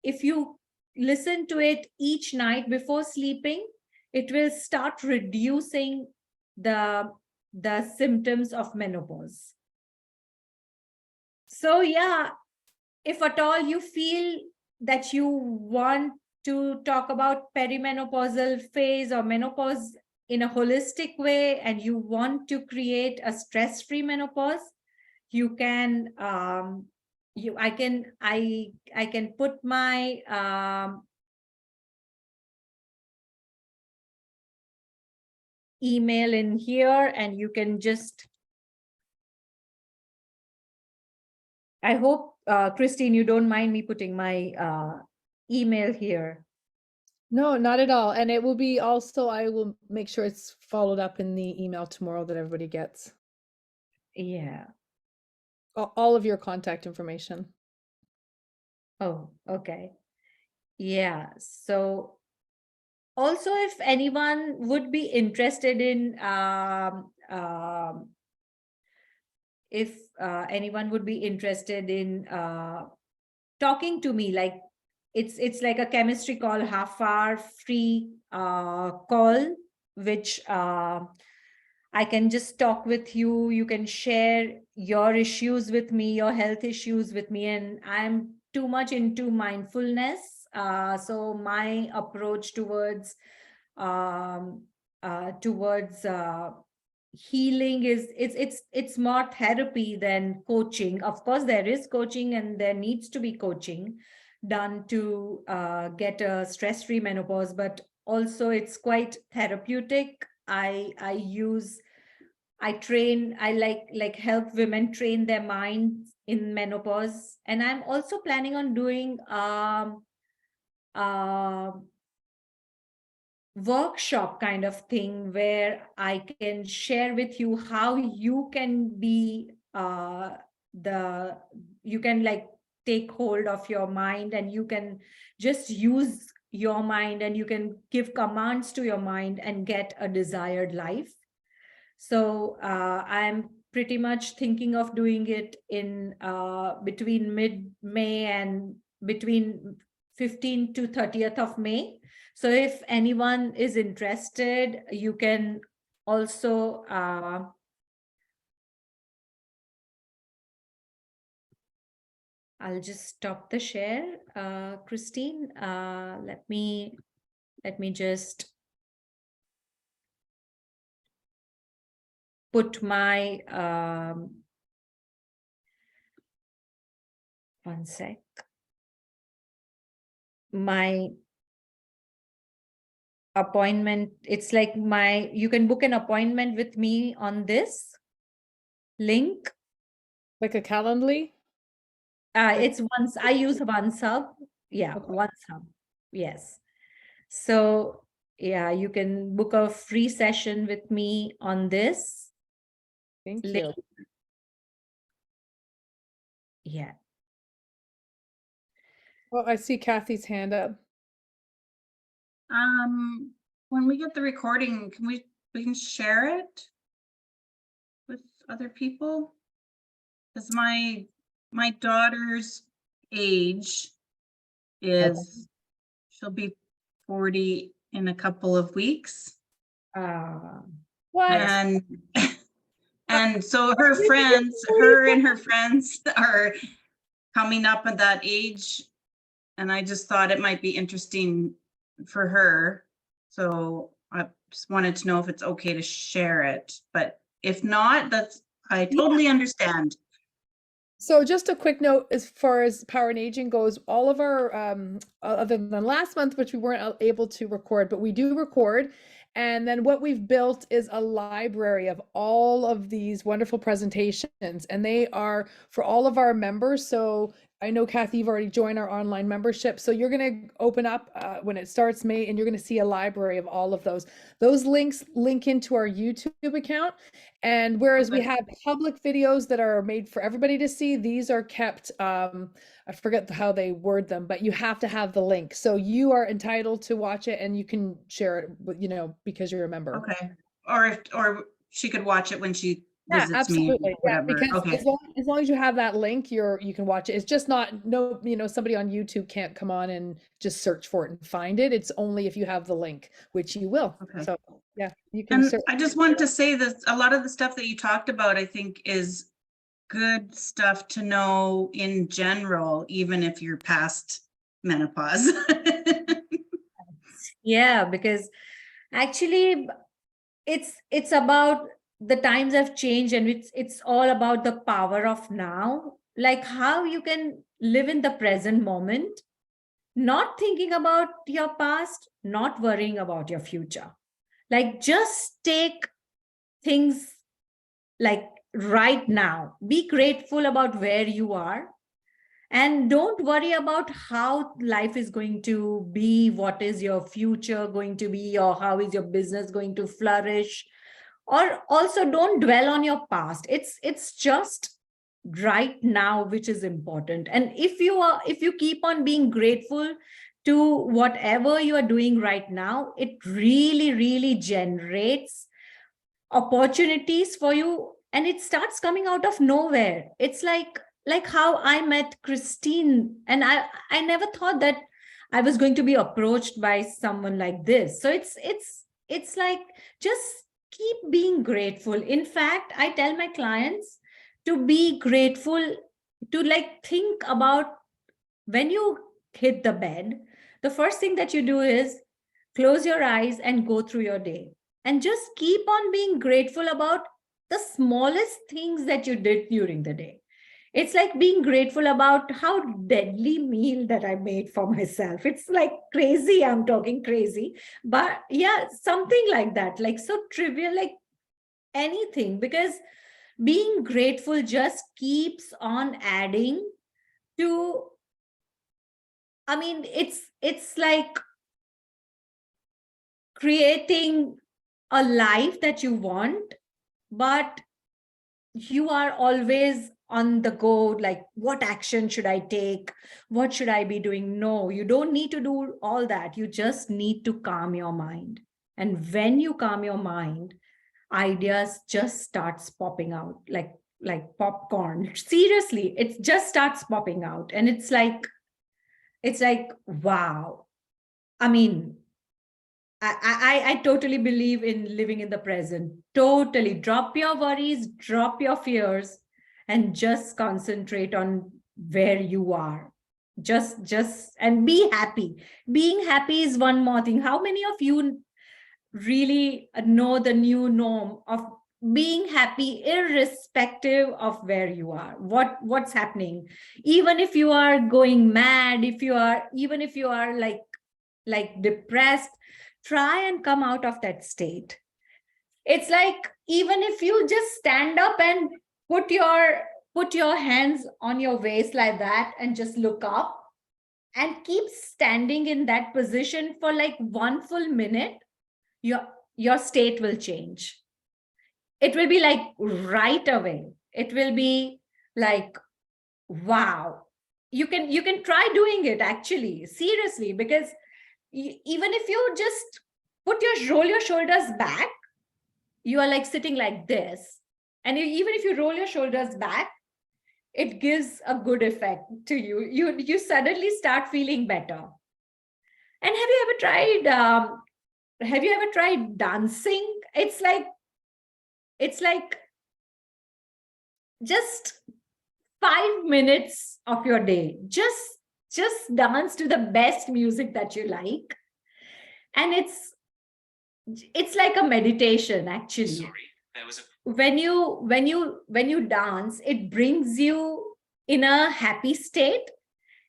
if you listen to it each night before sleeping, it will start reducing the symptoms of menopause. So yeah, if at all you feel that you want to talk about perimenopausal phase or menopause in a holistic way and you want to create a stress-free menopause, you can I can put my email in here, and you can just, I hope Christine, you don't mind me putting my email here. No, not at all. And it will be also, I will make sure it's followed up in the email tomorrow that everybody gets. Yeah. All of your contact information. Oh, okay. Yeah. So also, if anyone would be interested in if anyone would be interested in talking to me, like it's like a chemistry call, half-hour free call, which I can just talk with you. You can share your issues with me, your health issues with me, and I'm too much into mindfulness. So my approach towards towards healing is it's more therapy than coaching. Of course, there is coaching and there needs to be coaching done to get a stress-free menopause, but also it's quite therapeutic. I help women train their minds in menopause. And I'm also planning on doing workshop kind of thing where I can share with you how you can be you can like take hold of your mind, and you can just use your mind, and you can give commands to your mind and get a desired life. So I'm pretty much thinking of doing it in between mid-May and between 15th to 30th of May. So if anyone is interested, you can also I'll just stop the share, Christine. Let me just put my one sec. My appointment, it's like you can book an appointment with me on this link. Like a Calendly? It's once I use OneSub. Yeah, Okay. OneSub. Yes. So yeah, you can book a free session with me on this Thank link. you. Yeah. Well, I see Kathy's hand up. When we get the recording, we can share it with other people? Because my daughter's age is, she'll be 40 in a couple of weeks. What? And so her and her friends are coming up at that age. And I just thought it might be interesting for her. So I just wanted to know if it's okay to share it, but if not, I totally understand. So just a quick note, as far as Power and Aging goes, all of our, other than last month, which we weren't able to record, but we do record. And then what we've built is a library of all of these wonderful presentations, and they are for all of our members. So I know, Kathy, you've already joined our online membership. So you're going to open up when it starts May, and you're going to see a library of all of those. Those links link into our YouTube account. And whereas we have public videos that are made for everybody to see, these are kept, I forget how they word them, but you have to have the link. So you are entitled to watch it, and you can share it, because you're a member. Okay. Or she could watch it when she visits absolutely. me, whatever. Yeah, because okay. as long as you have that link, you can watch it. It's just not, somebody on YouTube can't come on and just search for it and find it. It's only if you have the link, which you will. Okay. So yeah, you can. And I just want to say that a lot of the stuff that you talked about, I think, is good stuff to know in general, even if you're past menopause. Yeah, because actually it's about the times have changed, and it's all about the power of now, like how you can live in the present moment, not thinking about your past, not worrying about your future. Like just take things like right now, be grateful about where you are, and don't worry about how life is going to be, what is your future going to be, or how is your business going to flourish. Or also don't dwell on your past. It's just right now which is important. And if you keep on being grateful to whatever you are doing right now, it really generates opportunities for you, and it starts coming out of nowhere. It's like how I met Christine, and I never thought that I was going to be approached by someone like this. So it's like, just keep being grateful. In fact, I tell my clients to be grateful, to like think about when you hit the bed, the first thing that you do is close your eyes and go through your day, and just keep on being grateful about the smallest things that you did during the day. It's like being grateful about how deadly meal that I made for myself. It's like crazy. I'm talking crazy, but yeah, something like that, like so trivial, like anything, because being grateful just keeps on adding to, I mean, it's like creating a life that you want, but you are always on the go, like, what action should I take? What should I be doing? No, you don't need to do all that. You just need to calm your mind. And when you calm your mind, ideas just starts popping out like popcorn. Seriously, it just starts popping out. And it's like, wow. I mean, I totally believe in living in the present. Totally. Drop your worries, drop your fears, and just concentrate on where you are. And be happy. Being happy is one more thing. How many of you really know the new norm of being happy irrespective of where you are, what's happening? Even if you are going mad, even if you are like depressed, try and come out of that state. It's like, even if you just stand up and put your hands on your waist like that and just look up and keep standing in that position for like 1 full minute, your state will change. It will be like right away. It will be like, wow. You can try doing it, actually, seriously, because even if you just roll your shoulders back, you are like sitting like this. And even if you roll your shoulders back, it gives a good effect to you. You suddenly start feeling better. And have you ever tried dancing? It's like just 5 minutes of your day. Just dance to the best music that you like. And it's like a meditation, actually. Sorry, there was a When you dance, it brings you in a happy state.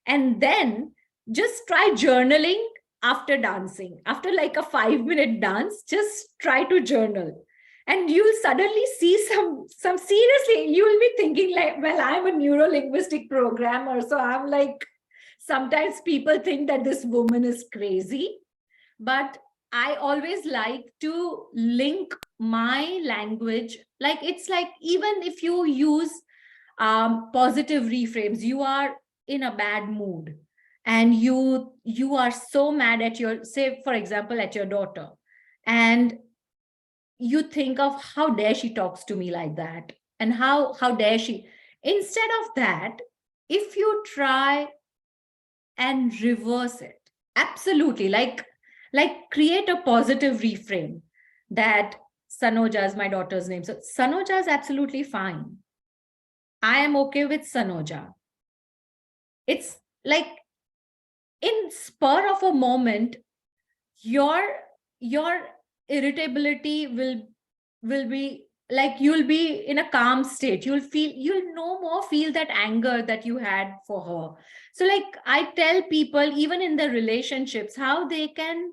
And then just try journaling after dancing. After like a 5-minute dance, just try to journal. And you'll suddenly see some seriously, you will be thinking like, well, I'm a neuro-linguistic programmer. So I'm like, sometimes people think that this woman is crazy. But I always like to link my language. Like, it's like, even if you use positive reframes, you are in a bad mood and you are so mad at your, say, for example, at your daughter, and you think of, how dare she talks to me like that, and how dare she. Instead of that, if you try and reverse it, absolutely, like create a positive reframe, that Sanoja is my daughter's name, so Sanoja is absolutely fine. I am okay with Sanoja. It's like, in spur of a moment, your irritability will be like, you'll be in a calm state. You'll no more feel that anger that you had for her. So like, I tell people, even in the relationships, how they can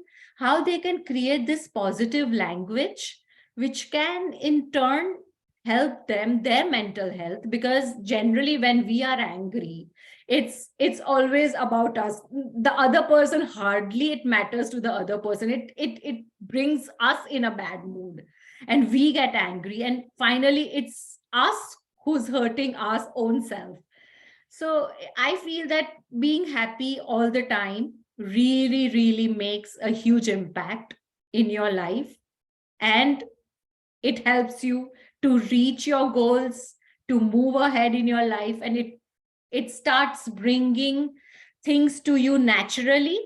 create this positive language, which can in turn help them, their mental health. Because generally when we are angry, it's always about us. The other person, hardly it matters to the other person. It brings us in a bad mood and we get angry, and finally it's us who's hurting our own self. So I feel that being happy all the time really, really makes a huge impact in your life, and it helps you to reach your goals, to move ahead in your life, and it starts bringing things to you naturally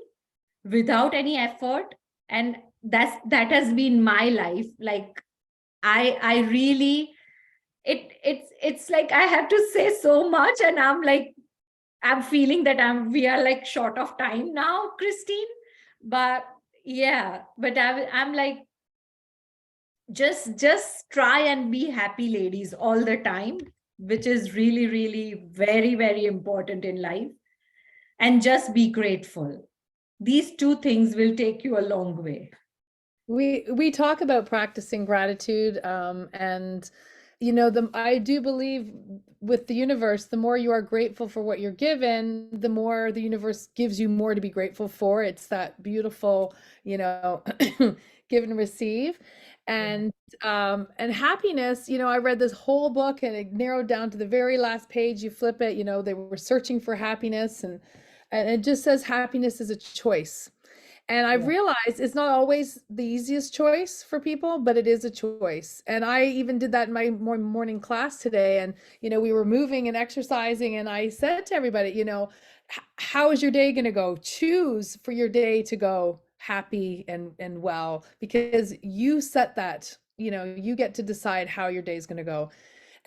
without any effort. And that has been my life. Like, I really, it's like, I have to say so much, and I'm feeling that we are like short of time now, Christine. But yeah, but I'm like, just try and be happy, ladies, all the time, which is really, really very, very important in life. And just be grateful. These two things will take you a long way. We talk about practicing gratitude, and I do believe with the universe, the more you are grateful for what you're given, the more the universe gives you more to be grateful for. It's that beautiful, give and receive. And happiness, I read this whole book and it narrowed down to the very last page. You flip it, they were searching for happiness, and it just says happiness is a choice. And I've Yeah. realized it's not always the easiest choice for people, but it is a choice. And I even did that in my morning class today. And, we were moving and exercising. And I said to everybody, how is your day going to go? Choose for your day to go happy and well, because you set that, you get to decide how your day is going to go.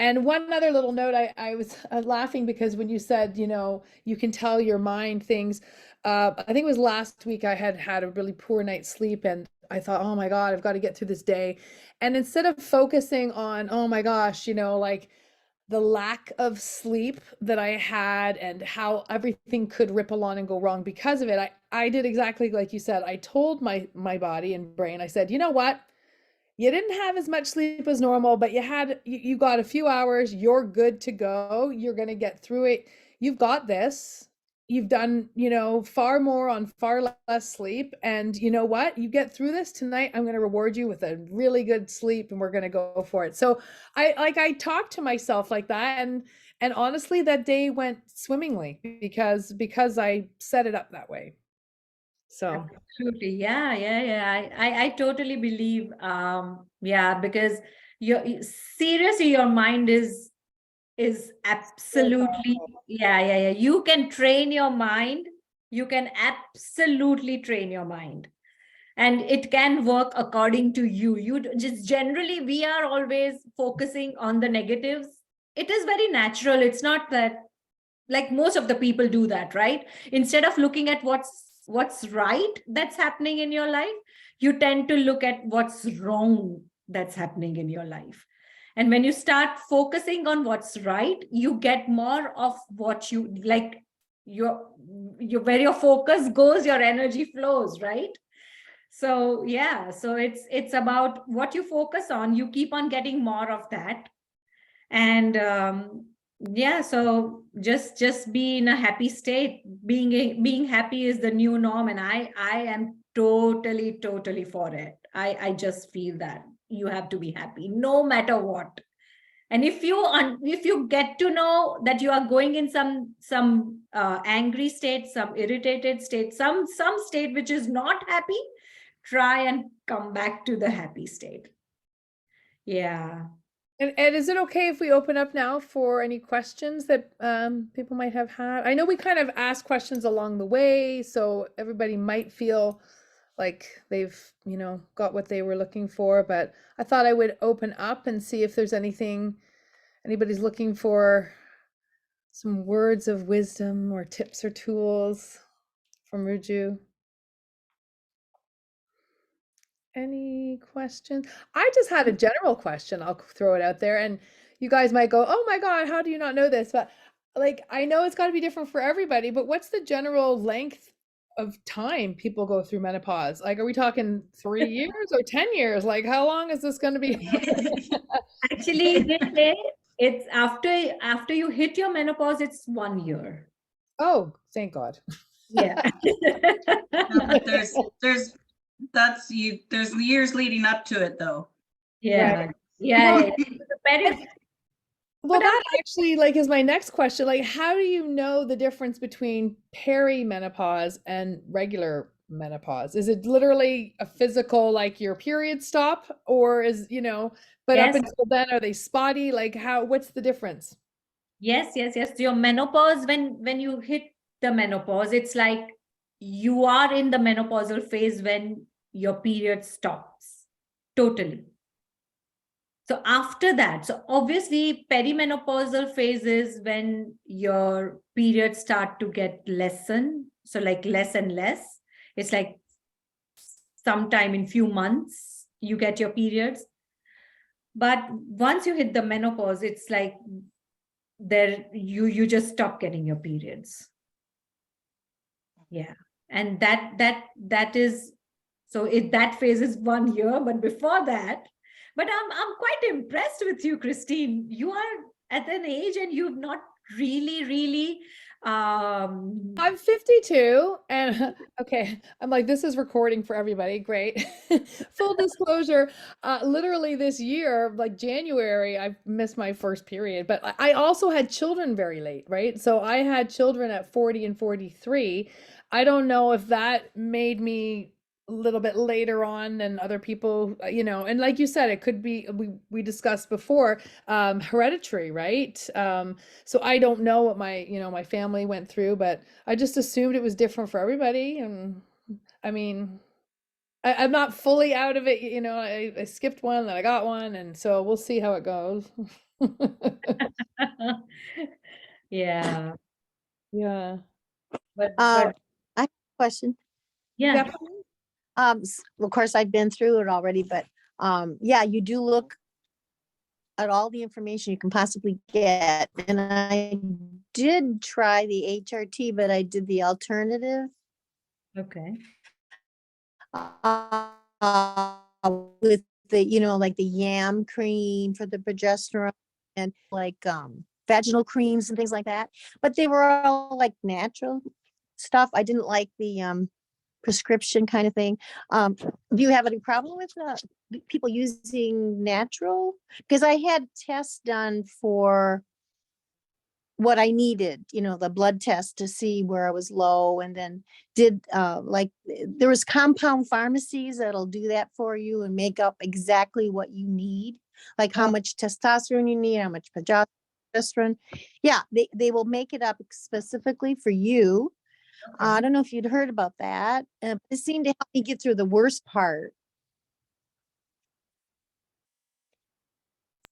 And one other little note, I was laughing because when you said, you can tell your mind things, I think it was last week I had a really poor night's sleep and I thought, oh my God, I've got to get through this day. And instead of focusing on, oh my gosh, like the lack of sleep that I had and how everything could ripple on and go wrong because of it, I did exactly like you said. I told my body and brain, I said, you know what? You didn't have as much sleep as normal, but you got a few hours. You're good to go. You're going to get through it. You've got this. You've done, far more on far less sleep. And you know what? You get through this tonight. I'm going to reward you with a really good sleep and we're going to go for it. So I talked to myself like that. And honestly, that day went swimmingly because I set it up that way. So Absolutely. I totally believe, because seriously, your mind is absolutely, yeah. You can train your mind. You can absolutely train your mind. And it can work according to you. Just generally, we are always focusing on the negatives. It is very natural. It's not that, like most of the people do that, right? Instead of looking at what's right that's happening in your life, you tend to look at what's wrong that's happening in your life. And when you start focusing on what's right, you get more of what you like. Your where your focus goes, your energy flows, right? So yeah, so it's about what you focus on. You keep on getting more of that. And so just be in a happy state. Being happy is the new norm, and I am totally for it. I just feel that you have to be happy no matter what. And if you get to know that you are going in some angry state, some irritated state, some state which is not happy, try and come back to the happy state. Yeah. And is it okay if we open up now for any questions that people might have had? I know we kind of asked questions along the way, so everybody might feel like they've, got what they were looking for, but I thought I would open up and see if there's anybody's looking for some words of wisdom or tips or tools from Ruju. Any questions? I just had a general question. I'll throw it out there and you guys might go, oh my God, how do you not know this? But like, I know it's got to be different for everybody, but what's the general length of time people go through menopause? Like, are we talking 3 years or 10 years? Like, how long is this going to be? Actually, they say it's after you hit your menopause, it's 1 year. Oh, thank God. Yeah. No, but there's years leading up to it though. Yeah. Right. Yeah. Well, that actually is my next question. Like, how do you know the difference between perimenopause and regular menopause? Is it literally a physical, like your period stop, or but up Yes. until then, are they spotty? Like what's the difference? Yes. Your menopause, when you hit the menopause, it's like you are in the menopausal phase when your period stops totally. So after that, so obviously perimenopausal phase is when your periods start to get lessen. So like less and less. It's like sometime in few months you get your periods. But once you hit the menopause, it's like there you just stop getting your periods. Yeah. And that is So that phase is 1 year, but before that, but I'm quite impressed with you, Christine. You are at an age and you've not really I'm 52 and okay, I'm like, this is recording for everybody. Great. Full disclosure, literally this year, like January, I missed my first period, but I also had children very late, right? So I had children at 40 and 43. I don't know if that made me a little bit later on than other people, and like you said, it could be, we discussed before, hereditary, right? So I don't know what my family went through, but I just assumed it was different for everybody. And I mean, I'm not fully out of it. I skipped one, then I got one. And so we'll see how it goes. yeah, Yeah. but I have a question. yeah. Of course, I've been through it already, but yeah, you do look at all the information you can possibly get. And I did try the HRT, but I did the alternative Okay. with the, like the yam cream for the progesterone and like vaginal creams and things like that. But they were all like natural stuff. I didn't like the prescription kind of thing. Do you have any problem with people using natural? Because I had tests done for what I needed, the blood test to see where I was low, and then did like there was compound pharmacies that'll do that for you and make up exactly what you need, like how much testosterone you need, how much progesterone. Yeah, they will make it up specifically for you. I don't know if you'd heard about that. It seemed to help me get through the worst part.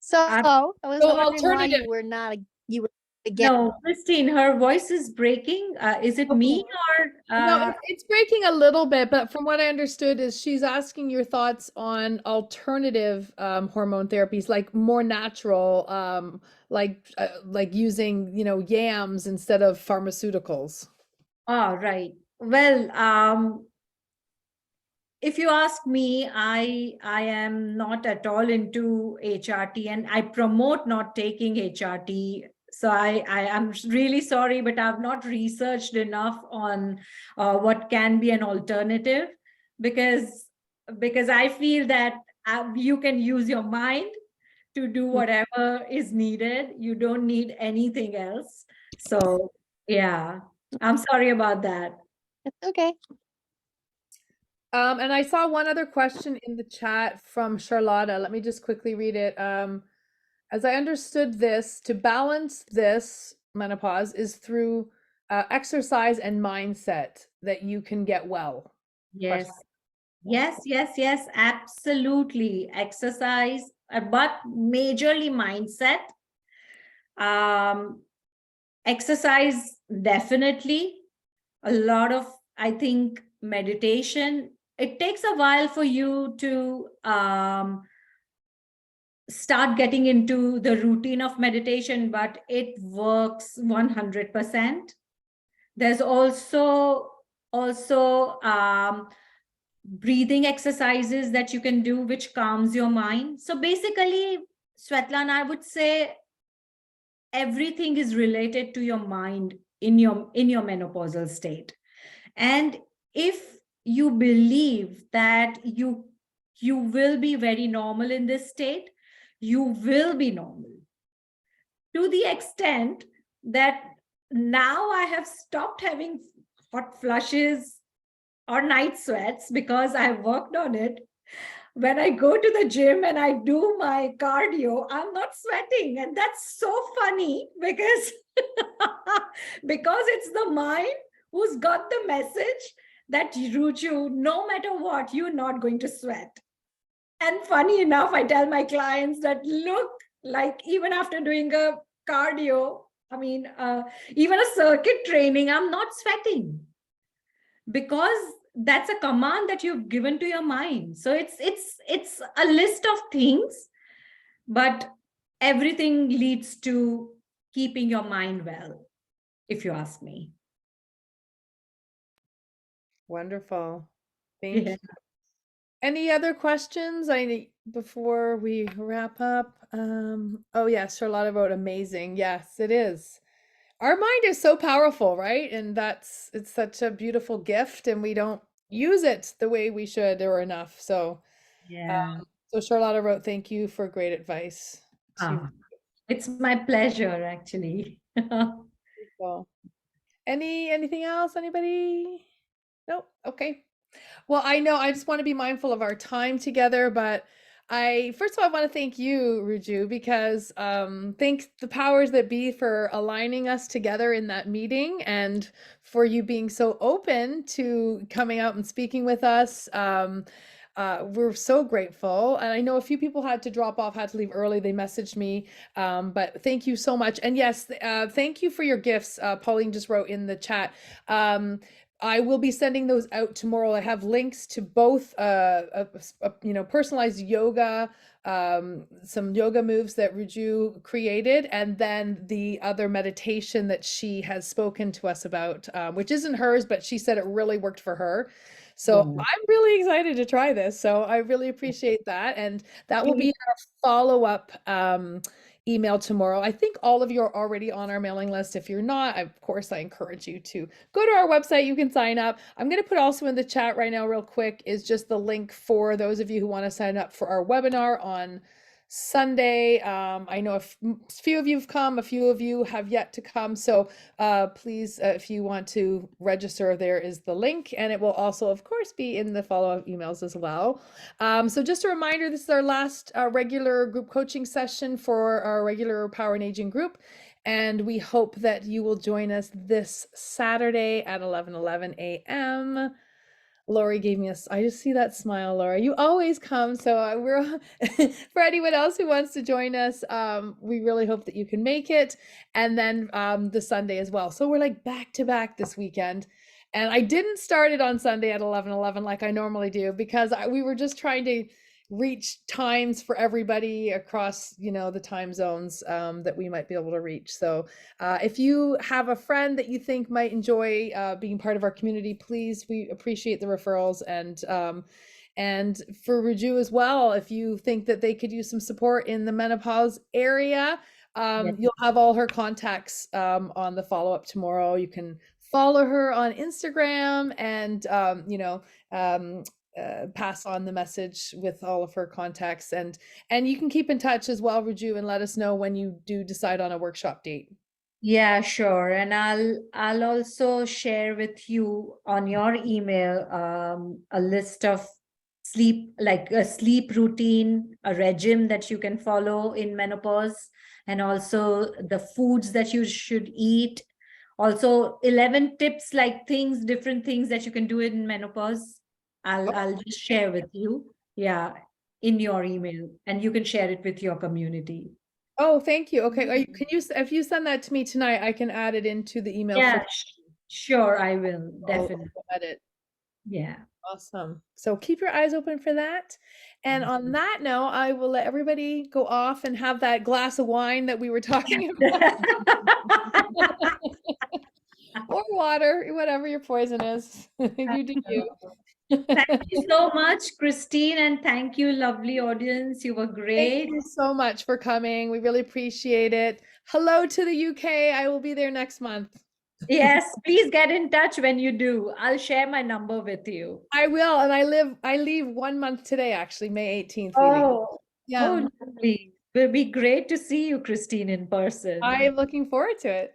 So I was So wondering why alternative. you were again. No, Christine, her voice is breaking. Is it me or? No, it's breaking a little bit, but from what I understood is she's asking your thoughts on alternative hormone therapies, like more natural, like using, yams instead of pharmaceuticals. Oh, right. Well, if you ask me, I am not at all into HRT, and I promote not taking HRT. So I am really sorry, but I've not researched enough on what can be an alternative, because I feel that you can use your mind to do whatever is needed. You don't need anything else. So yeah, I'm sorry about that. It's okay. And I saw one other question in the chat from Charlotta. Let me just quickly read it. As I understood this, to balance this menopause is through exercise and mindset that you can get well. Yes. Yes, absolutely. Exercise, but majorly mindset. Exercise, definitely. A lot of, I think, meditation. It takes a while for you to start getting into the routine of meditation, but it works 100%. There's also breathing exercises that you can do, which calms your mind. So basically, Svetlana, I would say everything is related to your mind in your menopausal state. And if you believe that you will be very normal in this state, you will be normal, to the extent that now I have stopped having hot flushes or night sweats because I've worked on it. When I go to the gym and I do my cardio, I'm not sweating. And that's so funny because, because it's the mind who's got the message that, Ruju, no matter what, you're not going to sweat. And funny enough, I tell my clients that, look, like even after doing a cardio, even a circuit training, I'm not sweating, because that's a command that you've given to your mind. So it's a list of things, but everything leads to keeping your mind well, if you ask me. Wonderful. Thank you. Any other questions before we wrap up? Oh yes, Charlotta wrote amazing. Yes, it is. Our mind is so powerful, right? And it's such a beautiful gift, and we don't use it the way we should or enough. So, Yeah. so Charlotta wrote, "Thank you for great advice." To Ah, it's my pleasure, actually. people. Anything else? Anybody? Nope. Okay. Well, I know I just want to be mindful of our time together, but first of all, I want to thank you, Ruju, because thanks the powers that be for aligning us together in that meeting and for you being so open to coming out and speaking with us. We're so grateful. And I know a few people had to drop off, had to leave early. They messaged me. But thank you so much. And yes, thank you for your gifts. Pauline just wrote in the chat. I will be sending those out tomorrow. I have links to both, personalized yoga, some yoga moves that Ruju created, and then the other meditation that she has spoken to us about, which isn't hers, but she said it really worked for her. So Yeah. I'm really excited to try this. So I really appreciate that. And that will be our follow-up email tomorrow. I think all of you are already on our mailing list. If you're not, of course, I encourage you to go to our website. You can sign up. I'm going to put also in the chat right now, real quick, is just the link for those of you who want to sign up for our webinar on Sunday. I know a few of you have come, a few of you have yet to come. So please, if you want to register, there is the link, and it will also, of course, be in the follow-up emails as well. So just a reminder, this is our last regular group coaching session for our regular Power and Aging group. And we hope that you will join us this Saturday at 11:11 a.m. Lori gave me I just see that smile, Laura. You always come. So we're, for anyone else who wants to join us, we really hope that you can make it. And then the Sunday as well. So we're like back to back this weekend. And I didn't start it on Sunday at 11:11 like I normally do, because we were just trying to reach times for everybody across, the time zones that we might be able to reach. So if you have a friend that you think might enjoy being part of our community, please, we appreciate the referrals. And for Ruju as well, if you think that they could use some support in the menopause area, you'll have all her contacts on the follow-up tomorrow. You can follow her on Instagram and, pass on the message with all of her contacts, and you can keep in touch as well, Ruju, and let us know when you do decide on a workshop date. Yeah, sure. And I'll also share with you on your email a list of like a sleep routine, a regime that you can follow in menopause, and also the foods that you should eat. Also 11 tips, like different things that you can do in menopause. I'll just share with you. Yeah, in your email, and you can share it with your community. Oh, thank you. Okay. If you send that to me tonight, I can add it into the email. Yeah, sure, I will. I'll Definitely. edit. Yeah. Awesome. So keep your eyes open for that. And on that note, I will let everybody go off and have that glass of wine that we were talking about. Or water, whatever your poison is. You do you. Thank you so much, Christine, and thank you, lovely audience. You were great. Thank you so much for coming. We really appreciate it. Hello to the UK. I will be there next month. Yes, please get in touch when you do. I'll share my number with you. I will, and I leave 1 month today, actually, May 18th. Oh, yeah. oh, lovely. It'll be great to see you, Christine, in person. I am looking forward to it.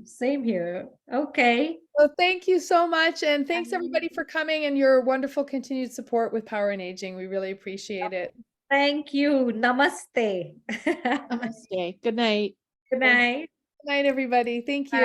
Same here. Okay. Well, thank you so much. And thanks everybody for coming and your wonderful continued support with Power and Aging. We really appreciate it. Thank you. Namaste. Namaste. Good night. Good night. Good night, everybody. Thank you.